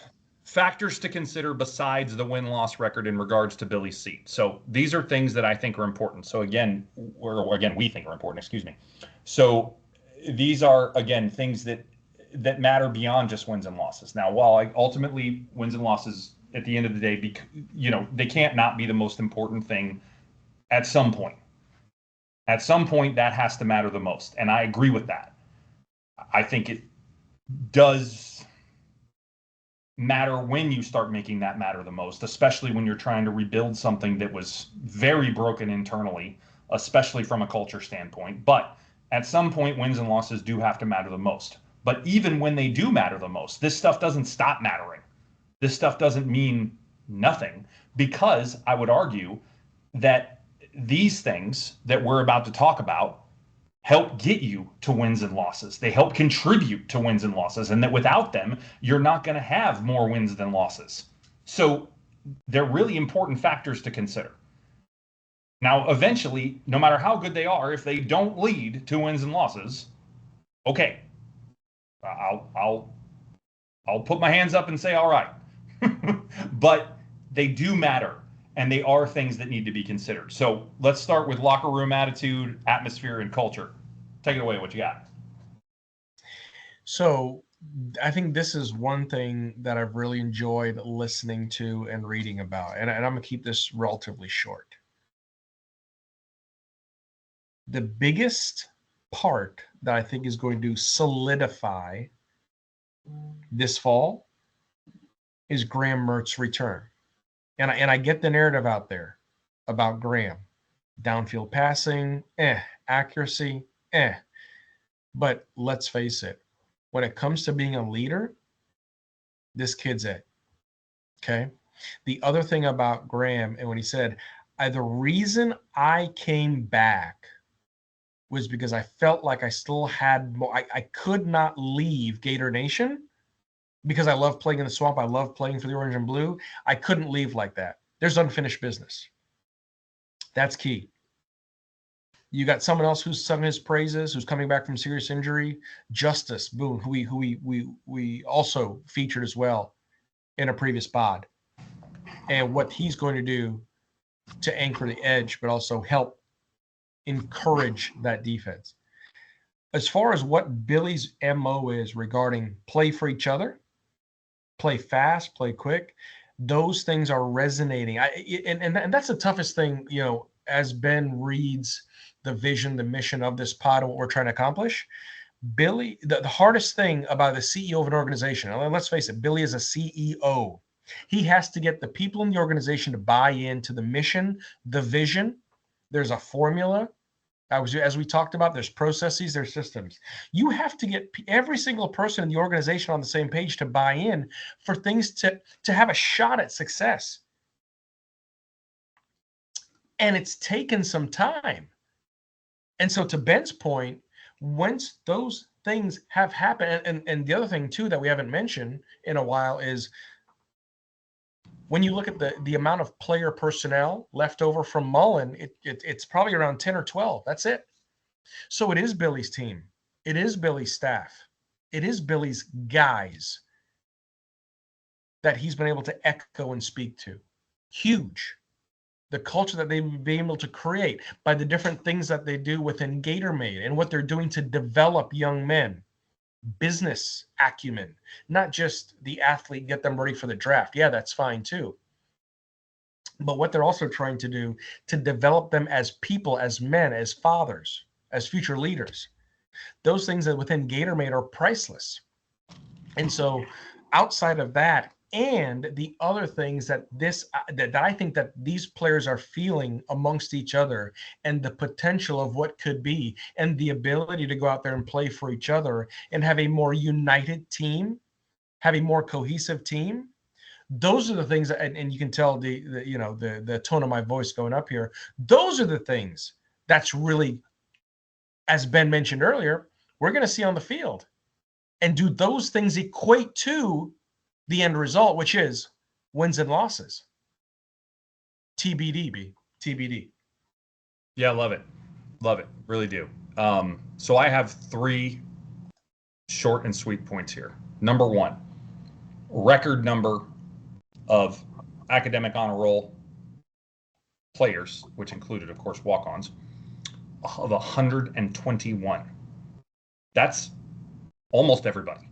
Factors to consider besides the win-loss record in regards to Billy's seat. So these are things that I think are important. So again, we think are important, excuse me. So these are, again, things that matter beyond just wins and losses. Now, while ultimately wins and losses at the end of the day, they can't not be the most important thing at some point. At some point, that has to matter the most. And I agree with that. I think it does matter when you start making that matter the most, especially when you're trying to rebuild something that was very broken internally, especially from a culture standpoint. But at some point, wins and losses do have to matter the most. But even when they do matter the most, this stuff doesn't stop mattering. This stuff doesn't mean nothing, because I would argue that these things that we're about to talk about help get you to wins and losses. They help contribute to wins and losses, and that without them, you're not going to have more wins than losses. So they're really important factors to consider. Now, eventually, no matter how good they are, if they don't lead to wins and losses, okay, I'll put my hands up and say, all right. But they do matter, and they are things that need to be considered. So let's start with locker room attitude, atmosphere, and culture. Take it away. What you got? So I think this is one thing that I've really enjoyed listening to and reading about, and I'm going to keep this relatively short. The biggest part that I think is going to solidify this fall is Graham Mertz's return. And I get the narrative out there about Graham. Downfield passing, accuracy, But let's face it, when it comes to being a leader, this kid's it. Okay. The other thing about Graham, and when he said, the reason I came back was because I felt like I still had more. I could not leave Gator Nation because I love playing in the swamp. I love playing for the Orange and Blue. I couldn't leave like that. There's unfinished business. That's key. You got someone else who's sung his praises, who's coming back from serious injury, Justice Boone, who we also featured as well in a previous pod, and what he's going to do to anchor the edge, but also help encourage that defense. As far as what Billy's MO is regarding play for each other, play fast, play quick, those things are resonating. And that's the toughest thing, as Ben reads the vision, the mission of this pod, and what we're trying to accomplish. Billy, the hardest thing about the CEO of an organization, and let's face it, Billy is a CEO. He has to get the people in the organization to buy into the mission, the vision. There's a formula. As we talked about, there's processes, there's systems. You have to get every single person in the organization on the same page to buy in for things to have a shot at success. And it's taken some time. And so to Ben's point, once those things have happened, and the other thing too that we haven't mentioned in a while is when you look at the amount of player personnel left over from Mullen, it's probably around 10 or 12. That's it. So it is Billy's team. It is Billy's staff. It is Billy's guys that he's been able to echo and speak to. Huge. the culture that they've been able to create by the different things that they do within Gatormade and what they're doing to develop young men, business acumen, not just the athlete, get them ready for the draft. Yeah, that's fine too. But what they're also trying to do to develop them as people, as men, as fathers, as future leaders. Those things that within Gatormade are priceless. And so outside of that, and the other things that that I think that these players are feeling amongst each other, and the potential of what could be, and the ability to go out there and play for each other and have a more united team, have a more cohesive team. Those are the things that, and you can tell the tone of my voice going up here. Those are the things that's really, as Ben mentioned earlier, we're going to see on the field. And do those things equate to the end result, which is wins and losses? TBD, B. TBD. Yeah, love it. Love it. Really do. So I have 3 short and sweet points here. Number 1, record number of academic honor roll players, which included, of course, walk-ons, of 121. That's almost everybody.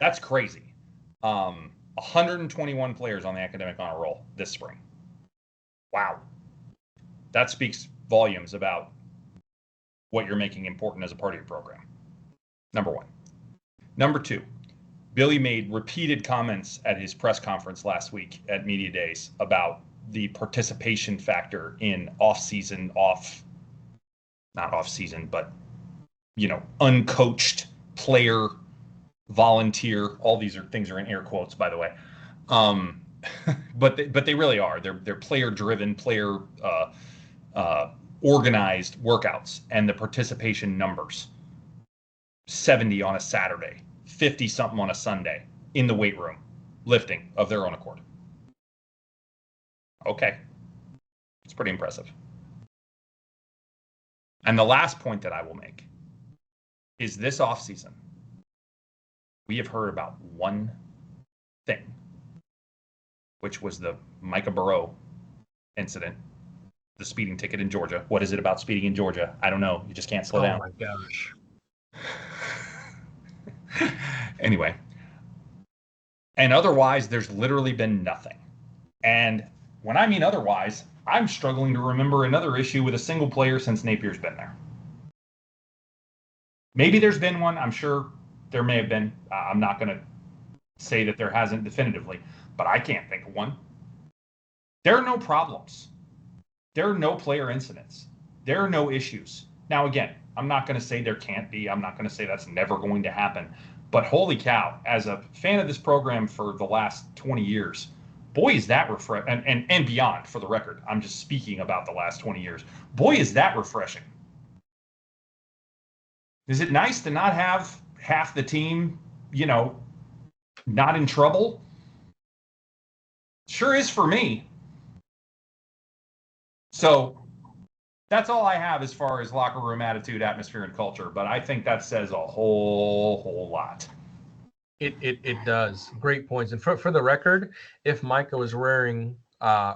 That's crazy. 121 players on the academic honor roll this spring. Wow. That speaks volumes about what you're making important as a part of your program. Number 1. Number 2, Billy made repeated comments at his press conference last week at Media Days about the participation factor in not off-season, but uncoached player, volunteer. All these things are in air quotes, by the way. But they really are. They're player-driven, player organized workouts, and the participation numbers: 70 on a Saturday, 50 something on a Sunday in the weight room, lifting of their own accord. Okay, it's pretty impressive. And the last point that I will make is this offseason, we have heard about one thing, which was the Micah Burrow incident, the speeding ticket in Georgia. What is it about speeding in Georgia? I don't know. You just can't slow down. Oh, my gosh. Anyway. And otherwise, there's literally been nothing. And when I mean otherwise, I'm struggling to remember another issue with a single player since Napier's been there. Maybe there's been one. I'm sure there may have been. I'm not going to say that there hasn't definitively, but I can't think of one. There are no problems. There are no player incidents. There are no issues. Now, again, I'm not going to say there can't be. I'm not going to say that's never going to happen. But holy cow, as a fan of this program for the last 20 years, boy, is that refreshing. And beyond, for the record. I'm just speaking about the last 20 years. Boy, is that refreshing. Is it nice to not have half the team, not in trouble? Sure is for me. So that's all I have as far as locker room attitude, atmosphere, and culture. But I think that says a whole lot. It does. Great points. And for the record, if Micah was wearing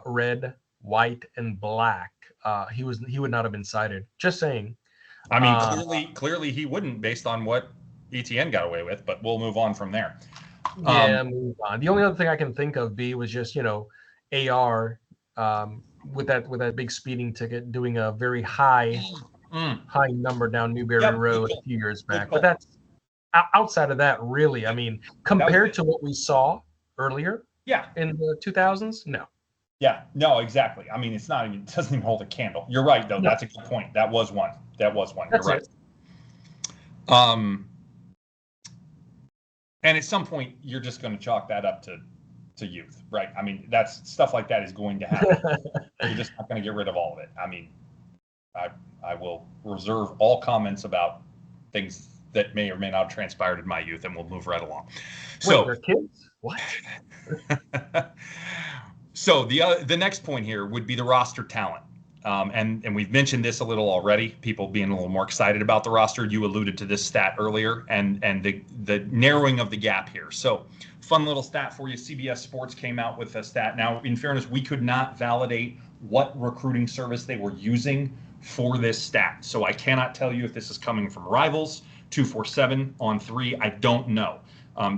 red, white, and black, he would not have been cited. Just saying. I mean, clearly he wouldn't, based on what ETN got away with. But we'll move on from there. Yeah, move on. The only other thing I can think of, B, was just AR with that big speeding ticket doing a very high number down Newberry Road a few years back. But that's outside of that, really. I mean, compared to what we saw earlier, in the 2000s, no. Yeah, no, exactly. I mean, it doesn't even hold a candle. You're right, though. No. That's a good point. That was one. You're right. And at some point, you're just going to chalk that up to youth, right? I mean, that's stuff like that is going to happen. You're just not going to get rid of all of it. I mean, I will reserve all comments about things that may or may not have transpired in my youth, and we'll move right along. So, wait, they're kids? What? So the next point here would be the roster talent. And we've mentioned this a little already, people being a little more excited about the roster. You alluded to this stat earlier, and the narrowing of the gap here. So fun little stat for you. CBS Sports came out with a stat. Now, in fairness, we could not validate what recruiting service they were using for this stat. So I cannot tell you if this is coming from Rivals, 247 on 3. I don't know.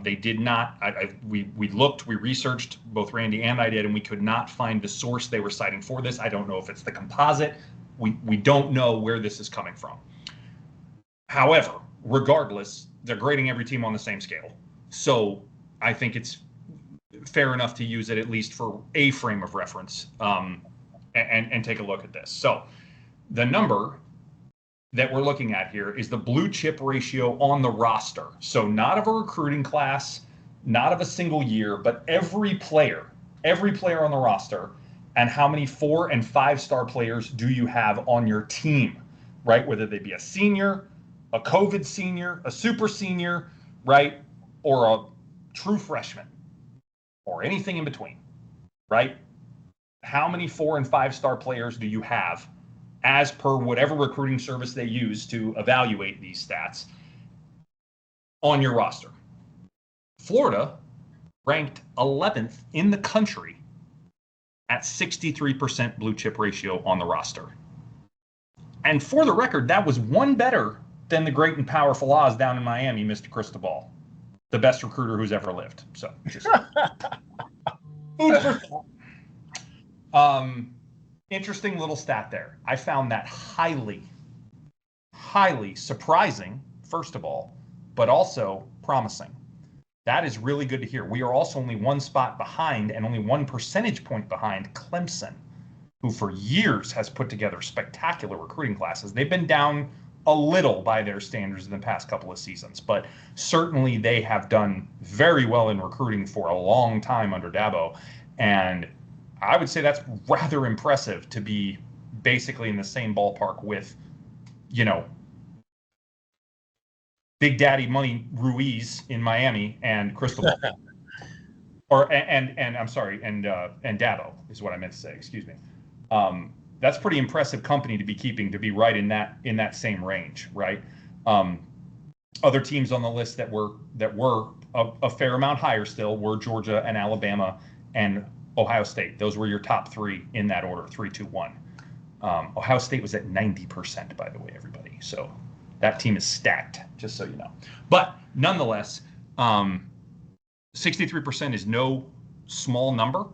They did not. We looked, we researched, both Randy and I did, and we could not find the source they were citing for this. I don't know if it's the composite. We don't know where this is coming from. However, regardless, they're grading every team on the same scale. So I think it's fair enough to use it at least for a frame of reference, and take a look at this. So the number that we're looking at here is the blue chip ratio on the roster. So not of a recruiting class, not of a single year, but every player on the roster, and how many 4- and 5-star players do you have on your team, right? Whether they be a senior, a COVID senior, a super senior, right? Or a true freshman, or anything in between, right? How many 4- and 5-star players do you have as per whatever recruiting service they use to evaluate these stats on your roster? Florida ranked 11th in the country at 63% blue chip ratio on the roster. And for the record, that was one better than the great and powerful Oz down in Miami, Mr. Cristobal, the best recruiter who's ever lived. So just food for thought. Interesting little stat there. I found that highly, highly surprising, first of all, but also promising. That is really good to hear. We are also only one spot behind and only 1 percentage point behind Clemson, who for years has put together spectacular recruiting classes. They've been down a little by their standards in the past couple of seasons, but certainly they have done very well in recruiting for a long time under Dabo. And I would say that's rather impressive to be basically in the same ballpark with, Big Daddy Money Ruiz in Miami and Cristobal. and I'm sorry, and Dabo is what I meant to say. Excuse me. That's pretty impressive company to be keeping, to be right in that same range, right? Other teams on the list that were a fair amount higher still were Georgia and Alabama and Ohio State. Those were your top 3 in that order, 3, 2, 1. Ohio State was at 90%, by the way, everybody. So that team is stacked, just so you know. But nonetheless, 63% is no small number,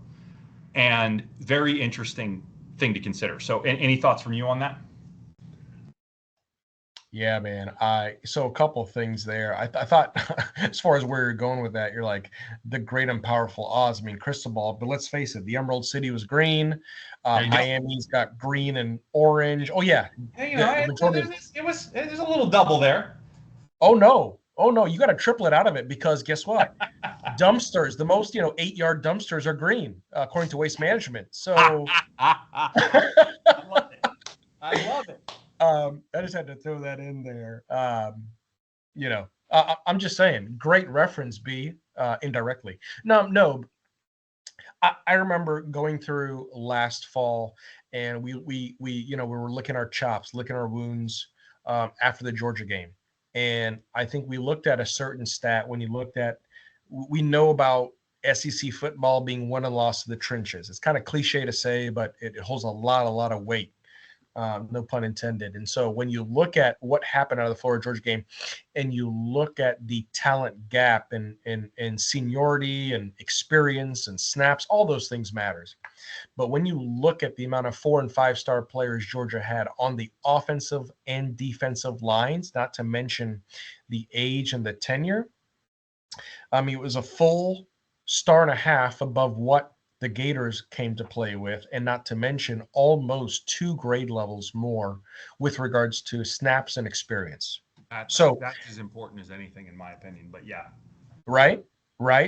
and very interesting thing to consider. So any thoughts from you on that? Yeah, man. So a couple of things there. I thought, as far as where you're going with that, you're like the great and powerful Oz. I mean, Cristobal. But let's face it, the Emerald City was green. Miami's got green and orange. Oh yeah, hey, it was a little double there. Oh no, you got to triple it out of it, because guess what? Dumpsters, the most 8-yard dumpsters are green, according to Waste Management. So I love it. I love it. I just had to throw that in there. I'm just saying, great reference, B, indirectly. No. I remember going through last fall, and we were licking our chops, licking our wounds after the Georgia game. And I think we looked at a certain stat when you looked at, we know about SEC football being won and lost to the trenches. It's kind of cliche to say, but it holds a lot of weight. No pun intended. And so when you look at what happened out of the Florida Georgia game, and you look at the talent gap and seniority and experience and snaps, all those things matters. But when you look at the amount of 4- and 5-star players Georgia had on the offensive and defensive lines, not to mention the age and the tenure, I mean, it was a full star and a half above what the Gators came to play with, and not to mention almost 2 grade levels more with regards to snaps and experience. That's as important as anything, in my opinion. But yeah. Right.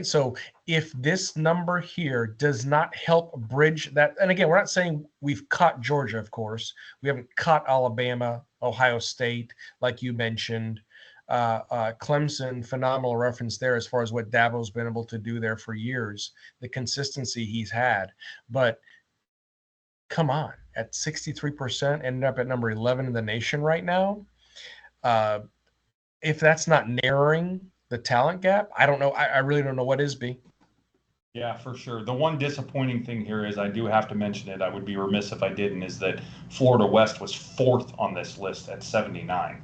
So if this number here does not help bridge that, and again, we're not saying we've caught Georgia, of course. We haven't caught Alabama, Ohio State, like you mentioned. Clemson, phenomenal reference there as far as what Dabo's been able to do there for years, the consistency he's had. But come on, at 63%, ending up at number 11 in the nation right now. If that's not narrowing The talent gap? I don't know. I really don't know what is B. Yeah, for sure. The one disappointing thing here is I do have to mention it. I would be remiss if I didn't, is that Florida West was fourth on this list at 79.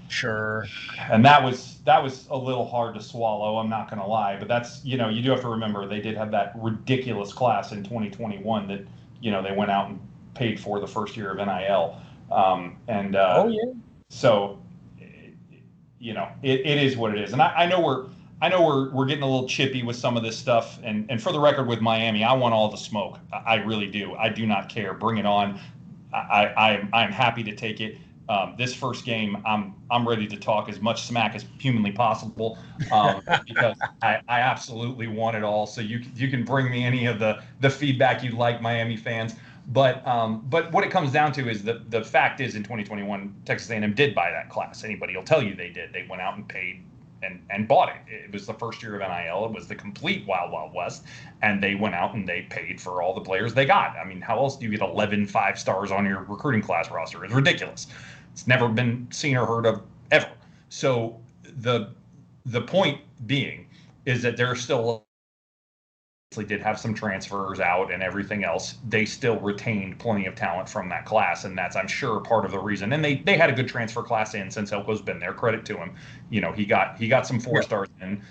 Sure. And that was a little hard to swallow, I'm not going to lie, but that's, you do have to remember they did have that ridiculous class in 2021 that, they went out and paid for the first year of NIL. And Oh yeah. so it is what it is. And I know we're getting a little chippy with some of this stuff. And for the record, with Miami, I want all the smoke. I really do. I do not care. Bring it on. I'm happy to take it. This first game, I'm ready to talk as much smack as humanly possible, because I absolutely want it all. So you can bring me any of the feedback you like, Miami fans. But what it comes down to is the fact is, in 2021, Texas A&M did buy that class. Anybody will tell you they did. They went out and paid and bought it. It was the first year of NIL. It was the complete Wild Wild West, and they went out and they paid for all the players they got. I mean, how else do you get 11 5-stars on your recruiting class roster? It's ridiculous. It's never been seen or heard of ever. So the point being is that there's still did have some transfers out and everything else. They still retained plenty of talent from that class, and that's, I'm sure, part of the reason. And they had a good transfer class in since Elko's been there. Credit to him. He got some 4-stars in.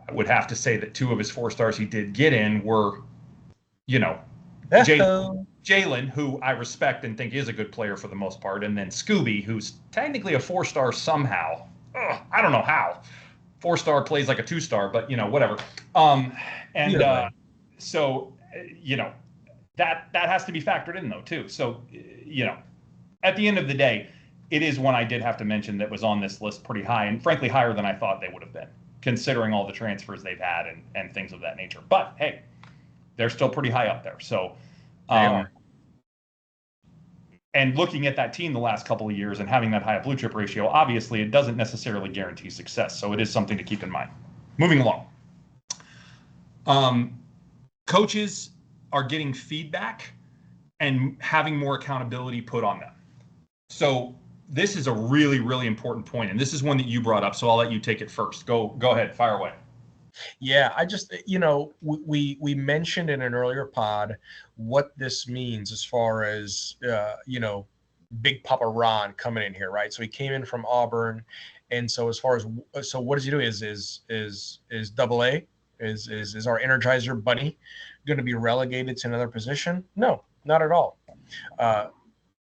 I would have to say that 2 of his 4-stars he did get in were, Jalen, who I respect and think is a good player for the most part, and then Scooby, who's technically a 4-star somehow. I don't know how. 4-star plays like a 2-star, but whatever. And so that has to be factored in though too. So at the end of the day, it is one I did have to mention that was on this list pretty high, and frankly higher than I thought they would have been, considering all the transfers they've had and things of that nature. But hey, they're still pretty high up there. So and looking at that team the last couple of years and having that high blue chip ratio, obviously it doesn't necessarily guarantee success. So it is something to keep in mind. Moving along. Coaches are getting feedback and having more accountability put on them. So this is a really, really important point, and this is one that you brought up. So I'll let you take it first. Go ahead, fire away. Yeah, I just, we mentioned in an earlier pod what this means as far as, Big Papa Ron coming in here, right? So he came in from Auburn, and so as far as, so what does he do? Is Double A, is our Energizer Bunny going to be relegated to another position? No, not at all.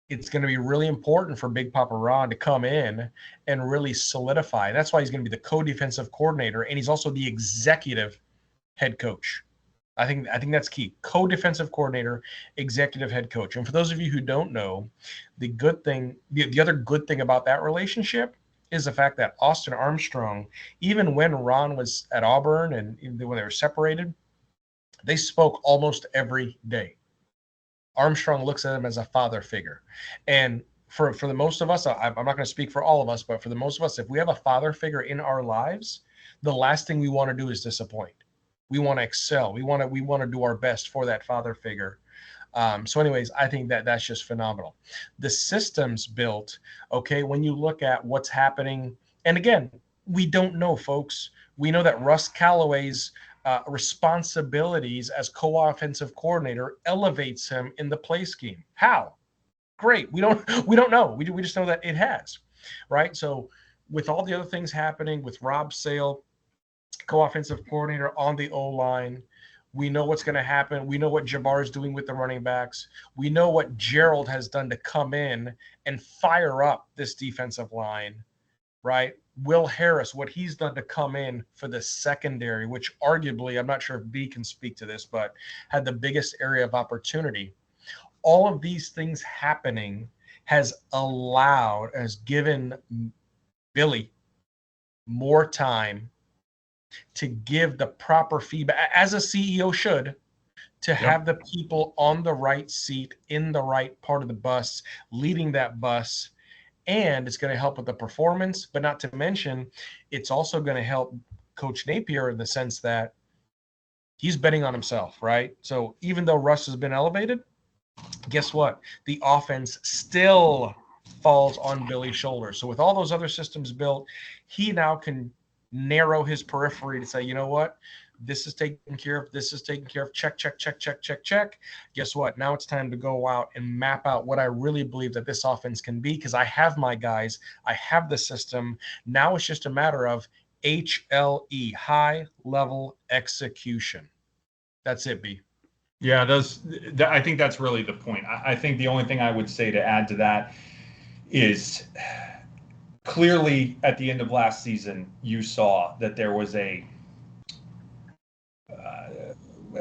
It's going to be really important for Big Papa Ron to come in and really solidify. That's why he's going to be the co-defensive coordinator, and he's also the executive head coach. I think that's key. Co-defensive coordinator, executive head coach. And for those of you who don't know, the other good thing about that relationship is the fact that Austin Armstrong, even when Ron was at Auburn and when they were separated, they spoke almost every day. Armstrong looks at him as a father figure. And for the most of us, I'm not going to speak for all of us, but for the most of us, if we have a father figure in our lives, the last thing we want to do is disappoint. We want to excel. We want to do our best for that father figure. So anyways, I think that's just phenomenal. The systems built, okay, when you look at what's happening, and again, we don't know, folks. We know that Russ Callaway's responsibilities as co-offensive coordinator elevates him in the play scheme. How? Great. We don't know. We just know that it has, right? So with all the other things happening with Rob Sale, co-offensive coordinator on the O-line, we know what's going to happen. We know what Jabbar is doing with the running backs. We know what Gerald has done to come in and fire up this defensive line, right? Will Harris, what he's done to come in for the secondary, which arguably, I'm not sure if B can speak to this, but had the biggest area of opportunity. All of these things happening has given Billy more time to give the proper feedback, as a CEO should, to have the people on the right seat, in the right part of the bus, leading that bus. And it's going to help with the performance, but not to mention, it's also going to help Coach Napier in the sense that he's betting on himself, right? So even though Russ has been elevated, guess what? The offense still falls on Billy's shoulders. So with all those other systems built, he now can narrow his periphery to say, you know what, this is taken care of, this is taken care of, check, check, check, check, check, check. Guess what? Now it's time to go out and map out what I really believe that this offense can be, because I have my guys, I have the system. Now it's just a matter of HLE, high level execution. That's it, B. Yeah, I think that's really the point. I think the only thing I would say to add to that is clearly at the end of last season, you saw that there was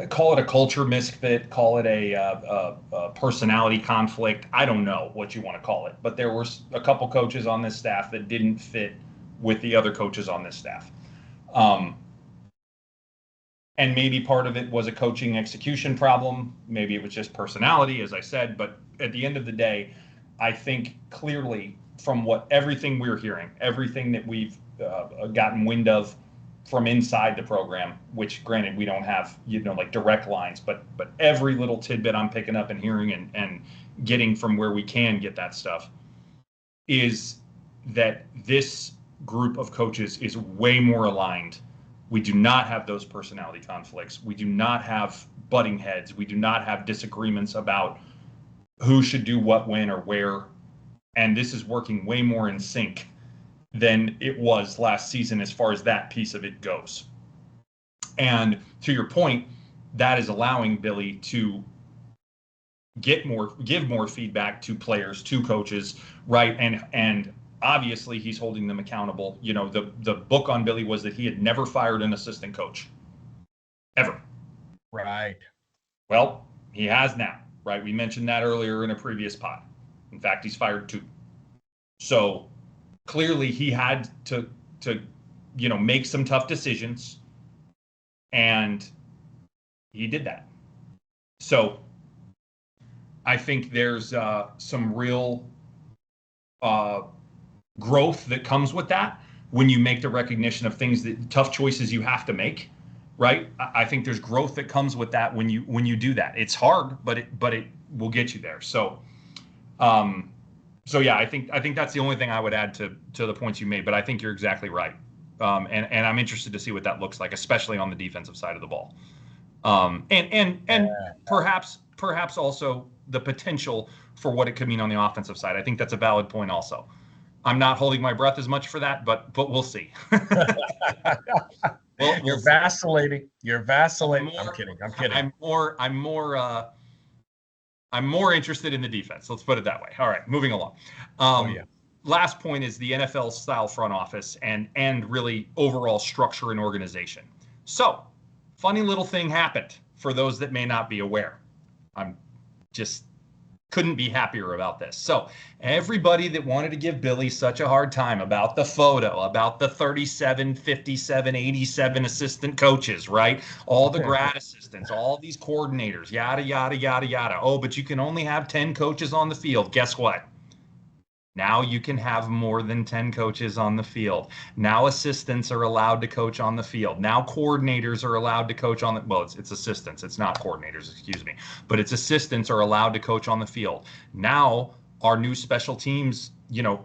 call it a culture misfit, call it a personality conflict. I don't know what you want to call it, but there were a couple coaches on this staff that didn't fit with the other coaches on this staff. And maybe part of it was a coaching execution problem. Maybe it was just personality, as I said. But at the end of the day, I think clearly from everything we're hearing, everything that we've gotten wind of from inside the program, which granted we don't have, like direct lines, but every little tidbit I'm picking up and hearing and getting from where we can get that stuff is that this group of coaches is way more aligned. We do not have those personality conflicts. We do not have butting heads. We do not have disagreements about who should do what, when, or where. And this is working way more in sync than it was last season as far as that piece of it goes. And to your point, that is allowing Billy to give more feedback to players, to coaches, right? And obviously he's holding them accountable. The book on Billy was that he had never fired an assistant coach ever. Right. Well, he has now, right? We mentioned that earlier in a previous pod. In fact, he's fired 2. So clearly he had to make some tough decisions, and he did that. So I think there's some real growth that comes with that when you make the recognition of tough choices you have to make, right? I think there's growth that comes with that when you do that. It's hard, but it will get you there. So yeah, I think that's the only thing I would add to the points you made, but I think you're exactly right. And I'm interested to see what that looks like, especially on the defensive side of the ball. And perhaps also the potential for what it could mean on the offensive side. I think that's a valid point also. I'm not holding my breath as much for that, but we'll see. You're vacillating. You're vacillating. I'm kidding. I'm more interested in the defense. Let's put it that way. All right, moving along. Last point is the NFL style front office and really overall structure and organization. So, funny little thing happened for those that may not be aware. I'm just couldn't be happier about this. So everybody that wanted to give Billy such a hard time about the photo, about the 37, 57, 87 assistant coaches, right? All the grad assistants, all these coordinators, yada, yada, yada, yada. Oh, but you can only have 10 coaches on the field. Guess what? Now you can have more than 10 coaches on the field. Now assistants are allowed to coach on the field. Now coordinators are allowed to coach on the, well, it's assistants. It's not coordinators, excuse me. But it's assistants are allowed to coach on the field. Now our new special teams,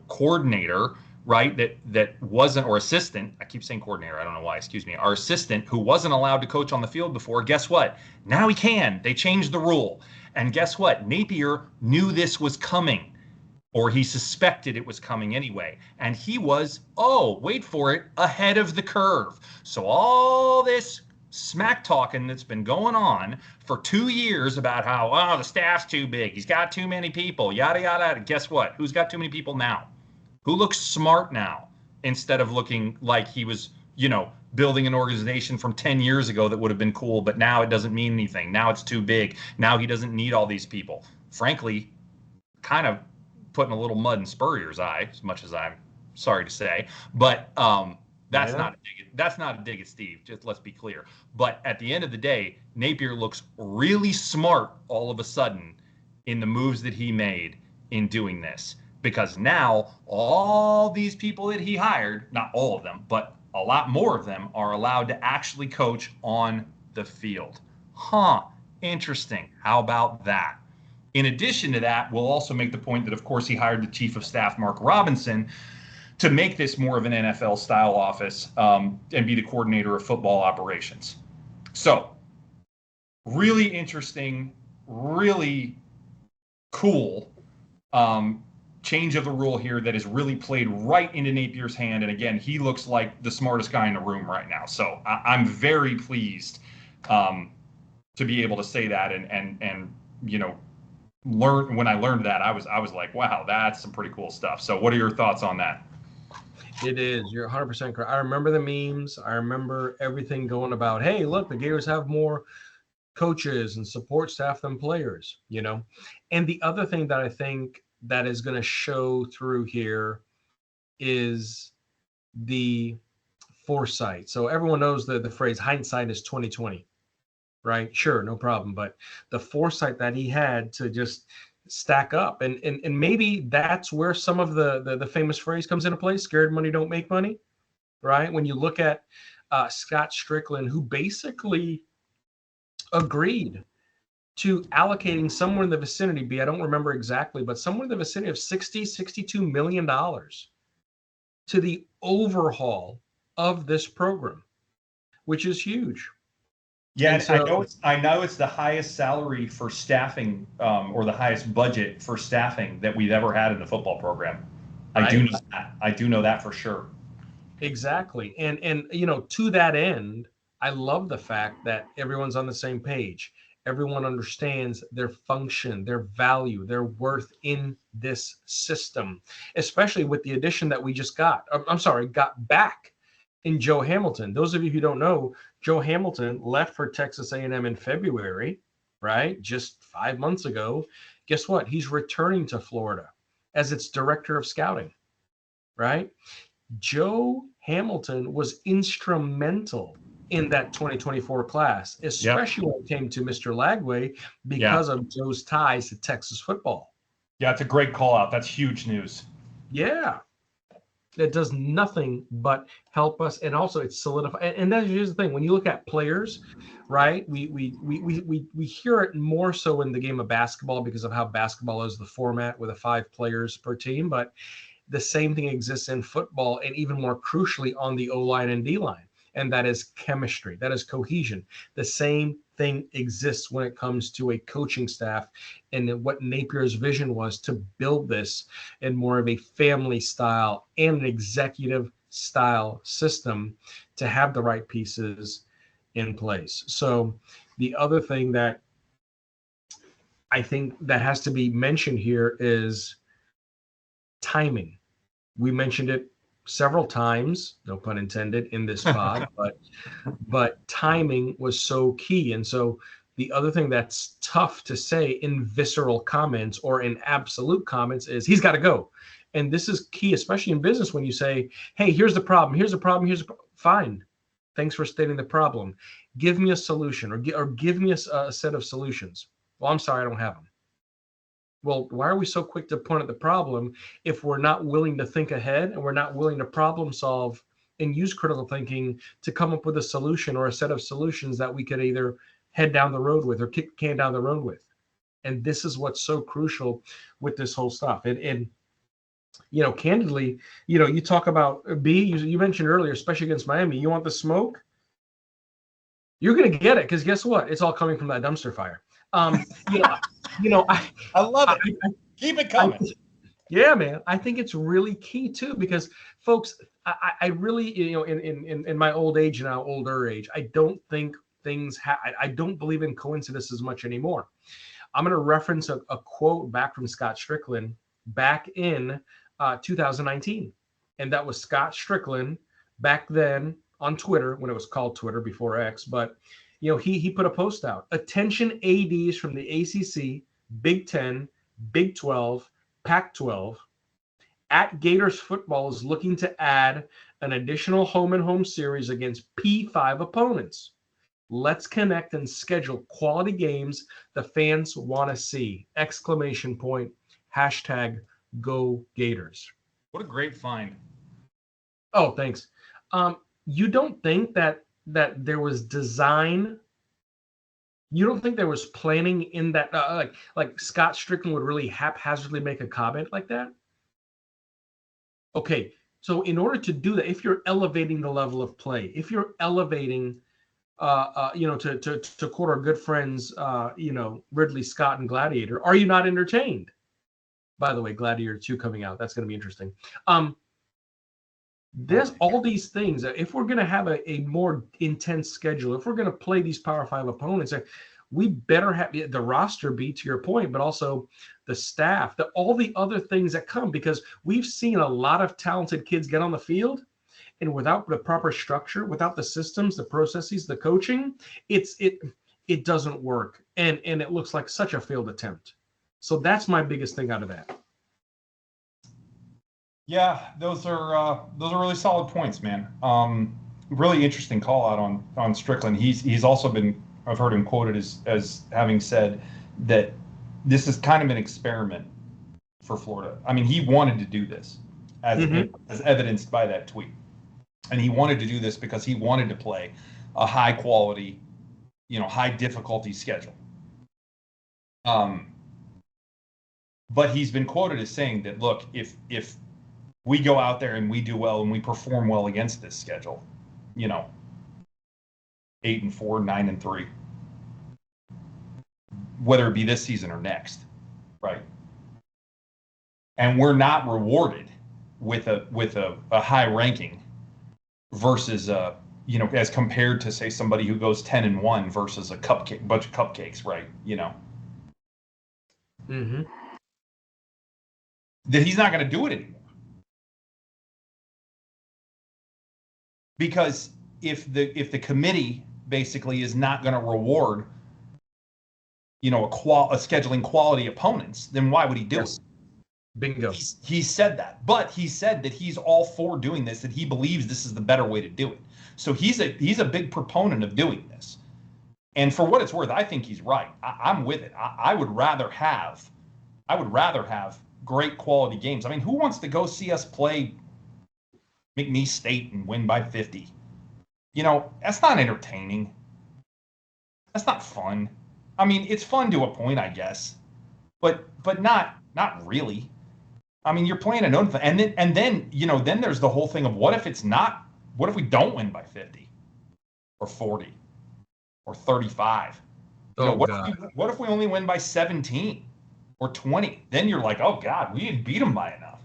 coordinator, right, that wasn't, or assistant, I keep saying coordinator, I don't know why, excuse me, our assistant who wasn't allowed to coach on the field before, guess what? Now he can. They changed the rule. And guess what? Napier knew this was coming. Or he suspected it was coming anyway. And he was, wait for it, ahead of the curve. So all this smack talking that's been going on for 2 years about how, the staff's too big, he's got too many people, yada, yada. Guess what? Who's got too many people now? Who looks smart now instead of looking like he was, building an organization from 10 years ago that would have been cool, but now it doesn't mean anything. Now it's too big. Now he doesn't need all these people. Frankly, kind of putting a little mud in Spurrier's eye, as much as I'm sorry to say, but that's not a dig at Steve. Just let's be clear. But at the end of the day, Napier looks really smart all of a sudden in the moves that he made in doing this, because now all these people that he hired, not all of them, but a lot more of them, are allowed to actually coach on the field. Interesting. How about that? In addition to that, we'll also make the point that, of course, he hired the chief of staff, Mark Robinson, to make this more of an NFL style office, and be the coordinator of football operations. So really interesting, really cool change of the rule here that has really played right into Napier's hand. And again, he looks like the smartest guy in the room right now. So I'm very pleased to be able to say that. And when I learned that, I was like, wow, that's some pretty cool stuff. So what are your thoughts on that? It is. You're 100% correct. I remember the memes. I remember everything going about, hey, look, the Gators have more coaches and support staff than players, And the other thing that I think that is going to show through here is the foresight. So everyone knows the phrase hindsight is 2020, right? Sure, no problem. But the foresight that he had to just stack up, and maybe that's where some of the famous phrase comes into play: scared money don't make money, right? When you look at Scott Strickland, who basically agreed to allocating somewhere in the vicinity, I don't remember exactly, but somewhere in the vicinity of $62 million to the overhaul of this program, which is huge. Yeah, so, I know it's the highest salary for staffing, or the highest budget for staffing that we've ever had in the football program. Right? I do know that for sure. Exactly. And to that end, I love the fact that everyone's on the same page. Everyone understands their function, their value, their worth in this system, especially with the addition that we just got back in Joe Hamilton. Those of you who don't know, Joe Hamilton left for Texas A&M in February, right? Just 5 months ago. Guess what? He's returning to Florida as its director of scouting, right? Joe Hamilton was instrumental in that 2024 class, especially when it came to Mr. Lagway, because of Joe's ties to Texas football. Yeah, it's a great call out. That's huge news. Yeah. It does nothing but help us, and also it's solidified. And here's the thing: when you look at players, right? We hear it more so in the game of basketball because of how basketball is the format with 5 players per team, but the same thing exists in football, and even more crucially on the O-line and D-line, and that is chemistry, that is cohesion. The same thing exists when it comes to a coaching staff, and what Napier's vision was to build this in more of a family style and an executive style system to have the right pieces in place. So the other thing that I think that has to be mentioned here is timing. We mentioned it several times, no pun intended, in this pod, but timing was so key. And so the other thing that's tough to say in visceral comments or in absolute comments is he's got to go. And this is key, especially in business, when you say, hey, here's the problem, fine. Thanks for stating the problem. Give me a solution, or give me a set of solutions. Well, I'm sorry, I don't have them. Well, why are we so quick to point at the problem if we're not willing to think ahead, and we're not willing to problem solve and use critical thinking to come up with a solution or a set of solutions that we could either head down the road with or kick the can down the road with? And this is what's so crucial with this whole stuff. And candidly, you talk about you mentioned earlier, especially against Miami, you want the smoke? You're going to get it, because guess what? It's all coming from that dumpster fire. I love it. Keep it coming. Yeah, man. I think it's really key too, because folks, I really, in my old age now, older age, I don't think I don't believe in coincidences much anymore. I'm going to reference a quote back from Scott Strickland back in 2019. And that was Scott Strickland back then on Twitter, when it was called Twitter before X, but he put a post out. Attention ADs from the ACC, Big 10, Big 12, Pac-12. At Gators football is looking to add an additional home-and-home series against P5 opponents. Let's connect and schedule quality games the fans want to see! ! #Go Gators. What a great find. Oh, thanks. You don't think that there was design? You don't think there was planning in that? Like Scott Strickland would really haphazardly make a comment like that? Okay, So in order to do that, if you're elevating the level of play, if you're elevating, to quote our good friends, Ridley Scott and Gladiator, are you not entertained? By the way, Gladiator 2 coming out. That's going to be interesting. There's all these things. If we're going to have a more intense schedule, if we're going to play these Power 5 opponents, we better have the roster be, to your point, but also the staff, all the other things that come, because we've seen a lot of talented kids get on the field, and without the proper structure, without the systems, the processes, the coaching, it doesn't work, and it looks like such a failed attempt. So that's my biggest thing out of that. Yeah, those are really solid points, man. Really interesting call out on Strickland. He's also been, I've heard him quoted as having said that this is kind of an experiment for Florida. I mean, he wanted to do this as evidenced by that tweet. And he wanted to do this because he wanted to play a high quality, high difficulty schedule. But he's been quoted as saying that, look, if we go out there and we do well and we perform well against this schedule, 8-4, 9-3, whether it be this season or next, right? And we're not rewarded with a high ranking versus as compared to, say, somebody who goes 10-1 versus a bunch of cupcakes, right? That he's not going to do it anymore. Because if the committee basically is not going to reward, a scheduling quality opponents, then why would he do it? Bingo. He said that, but he said that he's all for doing this, that he believes this is the better way to do it. So he's a big proponent of doing this. And for what it's worth, I think he's right. I'm with it. I would rather have great quality games. I mean, who wants to go see us play McNeese State and win by 50? That's not entertaining. That's not fun. I mean, it's fun to a point, I guess, but not really. I mean, you're playing an own, and then there's the whole thing of what if we don't win by 50 or 40 or 35? What if we only win by 17 or 20? Then you're like, oh God, we didn't beat them by enough.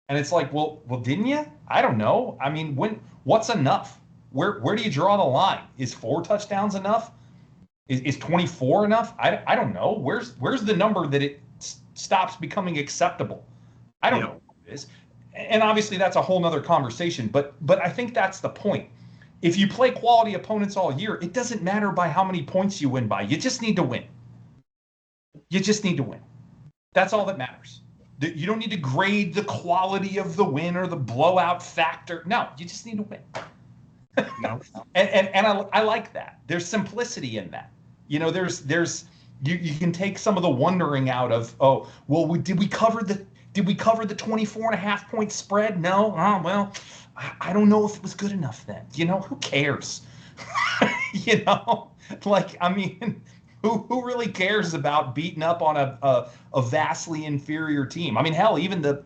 And it's like, well, didn't you? I don't know. I mean, what's enough? Where do you draw the line? Is 4 touchdowns enough? Is 24 enough? I don't know. Where's the number that it stops becoming acceptable? I don't know what it is. And obviously that's a whole nother conversation, but I think that's the point. If you play quality opponents all year, it doesn't matter by how many points you win by. You just need to win. You just need to win. That's all that matters. You don't need to grade the quality of the win or the blowout factor. No, you just need to win. No. and I like that. There's simplicity in that. There's you can take some of the wondering out of, oh, well, did we cover the 24.5 point spread? No. Oh, well, I don't know if it was good enough then. Who cares? Like, I mean, who really cares about beating up on a vastly inferior team? I mean, hell, even the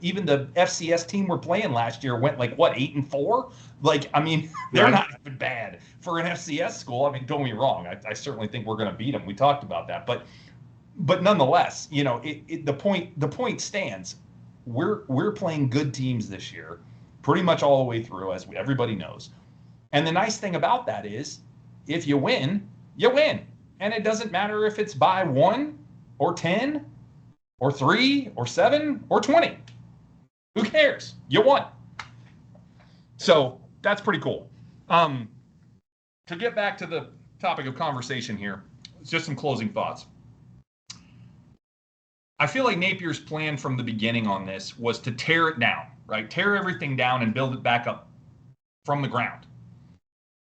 FCS team we're playing last year went like, what, 8-4? Like, I mean, they're not even bad for an FCS school. I mean, don't get me wrong. I certainly think we're going to beat them. We talked about that, but nonetheless, the point stands. We're playing good teams this year, pretty much all the way through, as everybody knows. And the nice thing about that is, if you win, you win. And it doesn't matter if it's by 1 or 10 or 3 or 7 or 20. Who cares? You won. So that's pretty cool. To get back to the topic of conversation here, just some closing thoughts. I feel like Napier's plan from the beginning on this was to tear it down, right? Tear everything down and build it back up from the ground,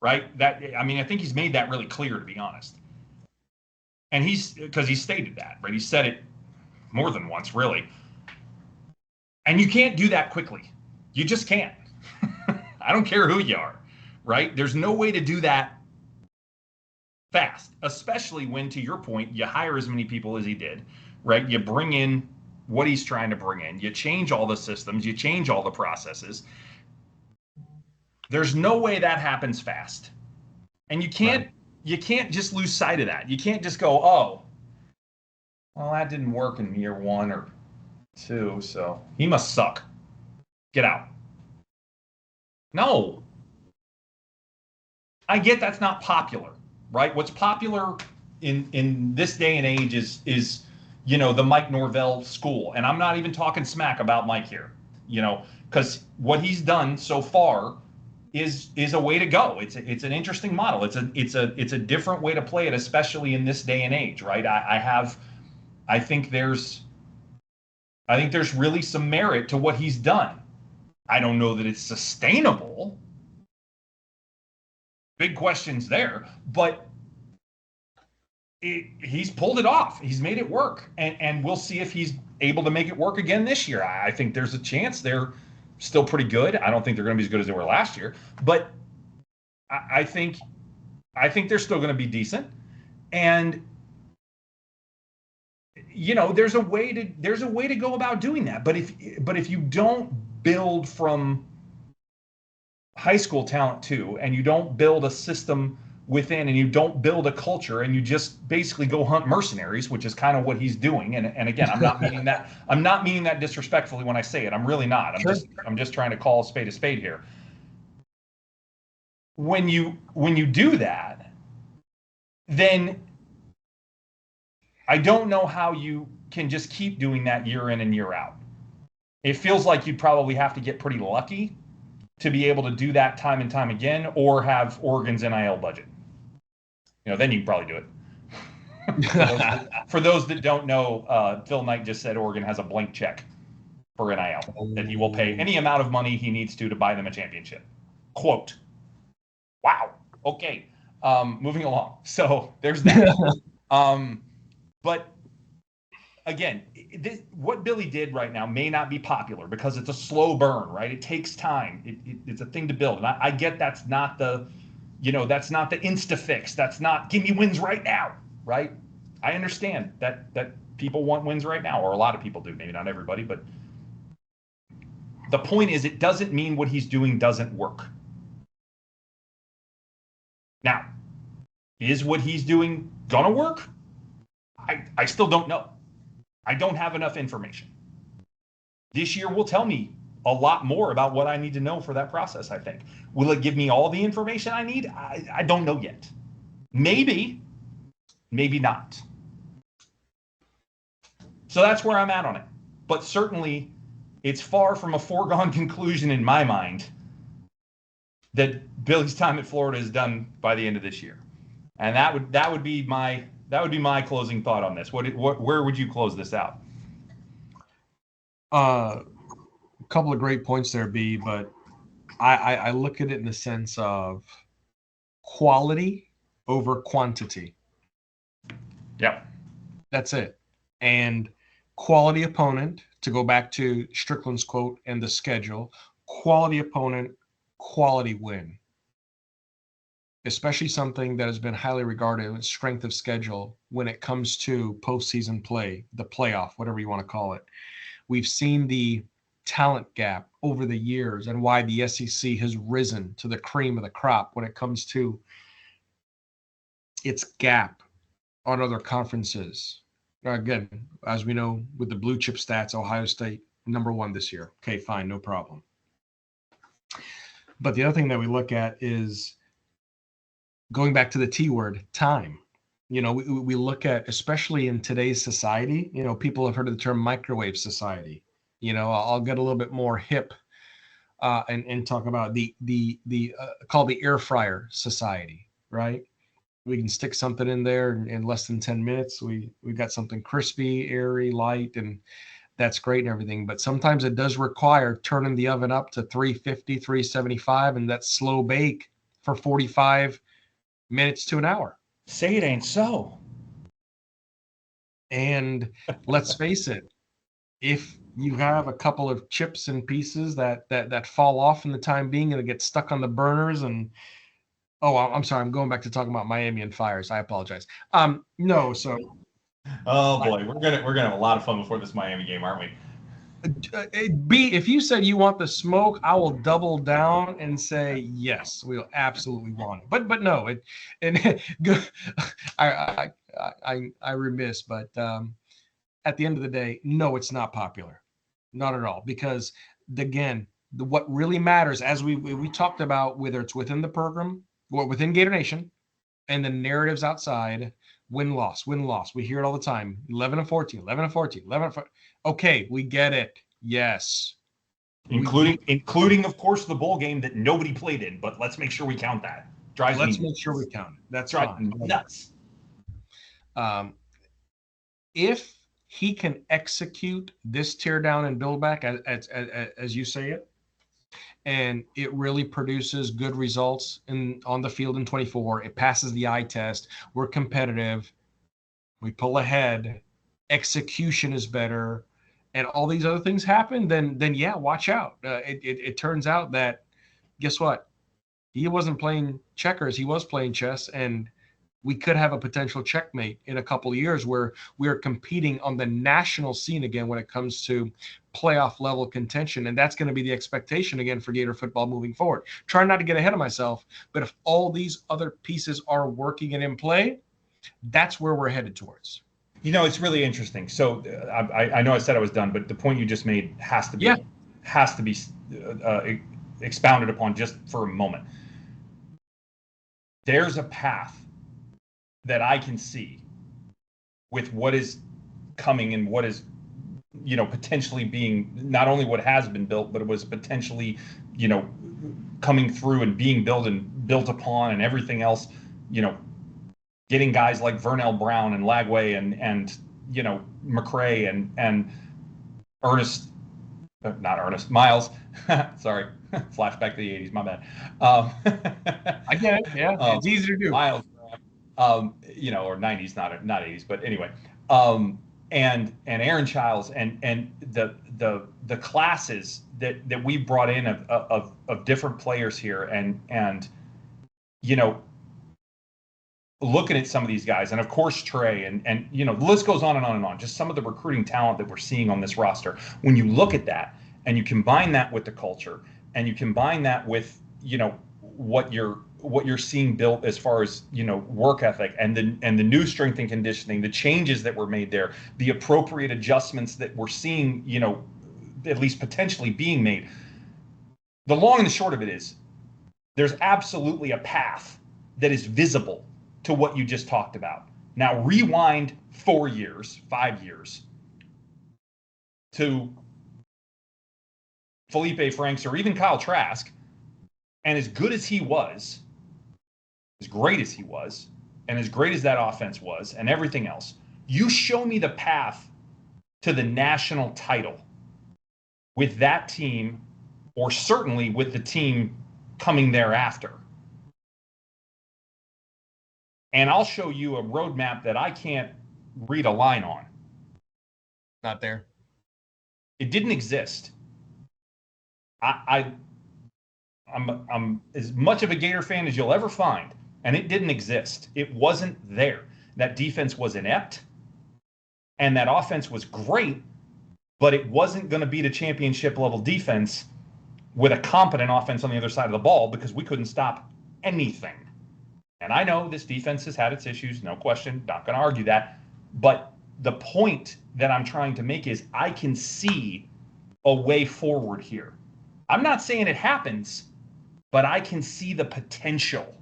right? I think he's made that really clear, to be honest. And because he stated that, right? He said it more than once, really. And you can't do that quickly. You just can't. I don't care who you are, right? There's no way to do that fast, especially when, to your point, you hire as many people as he did, right? You bring in what he's trying to bring in. You change all the systems. You change all the processes. There's no way that happens fast. And you can't just lose sight of that. You can't just go, oh, well, that didn't work in year 1 or 2, so he must suck. Get out. No. I get that's not popular, right? What's popular in this day and age is the Mike Norvell school. And I'm not even talking smack about Mike here, because what he's done so far is a way to go. It's an interesting model. It's a different way to play it, especially in this day and age, right? I think there's really some merit to what he's done. I don't know that it's sustainable. Big questions there, but he's pulled it off. He's made it work, and we'll see if he's able to make it work again this year. I think there's a chance they're still pretty good. I don't think they're going to be as good as they were last year, but I think they're still going to be decent. And there's a way to go about doing that. But if you don't build from high school talent too, and you don't build a system within, and you don't build a culture, and you just basically go hunt mercenaries, which is kind of what he's doing. And again, I'm not meaning that disrespectfully when I say it. I'm really not. I'm just trying to call a spade here. When you do that, then I don't know how you can just keep doing that year in and year out. It feels like you'd probably have to get pretty lucky to be able to do that time and time again, or have Oregon's NIL budget. Then you can probably do it. For those that don't know, Phil Knight just said Oregon has a blank check for NIL, that he will pay any amount of money he needs to buy them a championship. Quote. Wow. Okay. Moving along. So there's that. But again, what Billy did right now may not be popular because it's a slow burn, right? It takes time. It's a thing to build. And I get that's not the insta fix. That's not give me wins right now, right? I understand that people want wins right now, or a lot of people do. Maybe not everybody, but the point is, it doesn't mean what he's doing doesn't work. Now, is what he's doing gonna work? I still don't know. I don't have enough information. This year will tell me a lot more about what I need to know for that process, I think. Will it give me all the information I need? I don't know yet. Maybe not. So that's where I'm at on it. But certainly, it's far from a foregone conclusion in my mind that Billy's time at Florida is done by the end of this year. And that would be my closing thought on this. Where would you close this out? A couple of great points there, B, but I look at it in the sense of quality over quantity. Yep. That's it. And quality opponent, to go back to Strickland's quote and the schedule, quality opponent, quality win. Especially something that has been highly regarded as strength of schedule when it comes to postseason play, the playoff, whatever you want to call it. We've seen the talent gap over the years and why the SEC has risen to the cream of the crop when it comes to its gap on other conferences. Again, as we know, with the blue chip stats, Ohio State #1 this year. Okay, fine, no problem. But the other thing that we look at is going back to the T word, time. We look at, especially in today's society, people have heard of the term microwave society. I'll get a little bit more hip and talk about the called the air fryer society, right? We can stick something in there in less than 10 minutes. We got something crispy, airy, light, and that's great and everything. But sometimes it does require turning the oven up to 350, 375, and that slow bake for 45 minutes to an hour. Say it ain't so. And let's face it, if you have a couple of chips and pieces that fall off in the time being and it gets stuck on the burners and I'm sorry, I'm going back to talking about Miami and fires. I apologize. Oh boy, we're gonna have a lot of fun before this Miami game, aren't we? B, if you said you want the smoke, I will double down and say yes, we'll absolutely want it. But no, and I I remiss, but at the end of the day, no, it's not popular, not at all, because again, what really matters, as we talked about, whether it's within the program or within Gator Nation, and the narratives outside, win loss, win loss. We hear it all the time. 11 and 14, 11 and 14, 11 and 14. Okay, we get it. Yes. Including of course the bowl game that nobody played in, but let's make sure we count that. Let's make sure we count it. That's fine. Nuts. If he can execute this tear down and build back as you say it, and it really produces good results on the field in 24, it passes the eye test, we're competitive, we pull ahead, execution is better, and all these other things happen, then yeah, watch out. It turns out that, guess what? He wasn't playing checkers, he was playing chess, and we could have a potential checkmate in a couple of years where we are competing on the national scene again when it comes to playoff level contention. And that's going to be the expectation again for Gator football moving forward. Trying not to get ahead of myself, but if all these other pieces are working and in play, that's where we're headed towards. You know, it's really interesting. So I know I said I was done, but the point you just made has to be expounded upon just for a moment. There's a path that I can see with what is coming and what is, potentially being, not only what has been built, but it was potentially, coming through and being built and built upon and everything else, getting guys like Vernell Brown and Lagway and McCray and Miles. Sorry, flashback to the 80s, my bad. I get it. Yeah, it's easy to do. Miles. Or 90s, not 80s, but anyway, and Aaron Childs and the classes that we brought in of different players here, and looking at some of these guys, and of course Trey, and the list goes on and on and on. Just some of the recruiting talent that we're seeing on this roster. When you look at that and you combine that with the culture, and you combine that with what you're seeing built as far as work ethic and the new strength and conditioning, the changes that were made there, the appropriate adjustments that we're seeing, at least potentially being made. The long and the short of it is, there's absolutely a path that is visible to what you just talked about. Now rewind 4 years, 5 years to Felipe Franks or even Kyle Trask, and as good as he was, as great as he was, and as great as that offense was, and everything else, you show me the path to the national title with that team, or certainly with the team coming thereafter. And I'll show you a roadmap that I can't read a line on. Not there. It didn't exist. I'm as much of a Gator fan as you'll ever find, and it didn't exist. It wasn't there. That defense was inept, and that offense was great, but it wasn't going to beat a championship level defense with a competent offense on the other side of the ball, because we couldn't stop anything. And I know this defense has had its issues, no question, not going to argue that. But the point that I'm trying to make is I can see a way forward here. I'm not saying it happens, but I can see the potential.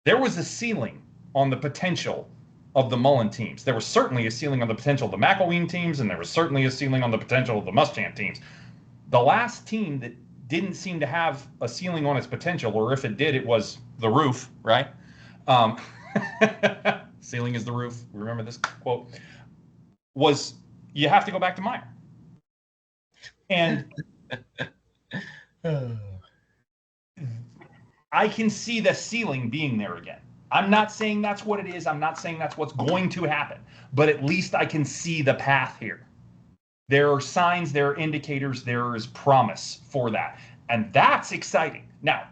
There was a ceiling on the potential of the Mullen teams. There was certainly a ceiling on the potential of the McElwain teams, and there was certainly a ceiling on the potential of the Muschamp teams. The last team that didn't seem to have a ceiling on its potential, or if it did, it was the roof, right? Ceiling is the roof. Remember this quote? Was you have to go back to Meyer. And I can see the ceiling being there again. I'm not saying that's what it is. I'm not saying that's what's going to happen. But at least I can see the path here. There are signs, there are indicators, there is promise for that. And that's exciting. Now,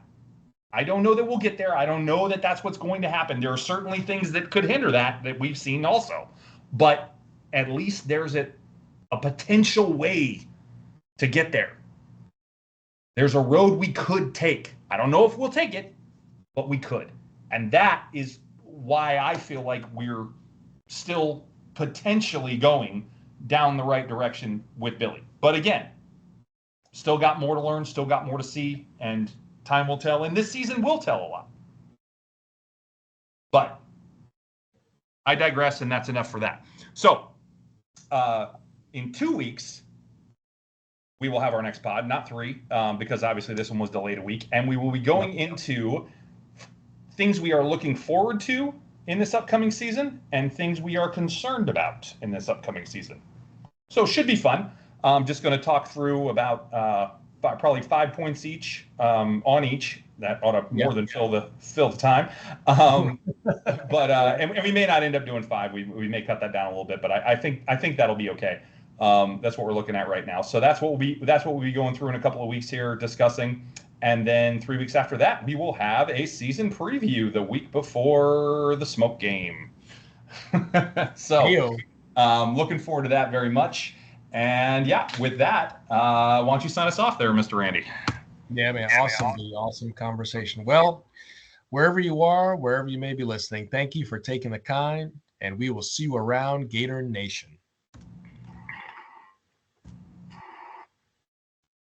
I don't know that we'll get there. I don't know that that's what's going to happen. There are certainly things that could hinder that we've seen also. But at least there's a potential way to get there. There's a road we could take. I don't know if we'll take it, but we could. And that is why I feel like we're still potentially going down the right direction with Billy. But again, still got more to learn, still got more to see, and time will tell. And this season will tell a lot. But I digress, and that's enough for that. So in 2 weeks, we will have our next pod, not 3, because obviously this one was delayed a week. And we will be going into things we are looking forward to in this upcoming season and things we are concerned about in this upcoming season. So it should be fun. I'm just going to talk through about probably 5 points each on each. That ought to more than fill the time. But and we may not end up doing 5. We may cut that down a little bit, but I think that'll be okay. That's what we're looking at right now. So that's what we'll be going through in a couple of weeks here, discussing. And then 3 weeks after that, we will have a season preview the week before the smoke game. So looking forward to that very much. And yeah, with that, why don't you sign us off there, Mr. Randy? Yeah, man. Awesome conversation. Well, wherever you are, wherever you may be listening, thank you for taking the time, and we will see you around Gator Nation.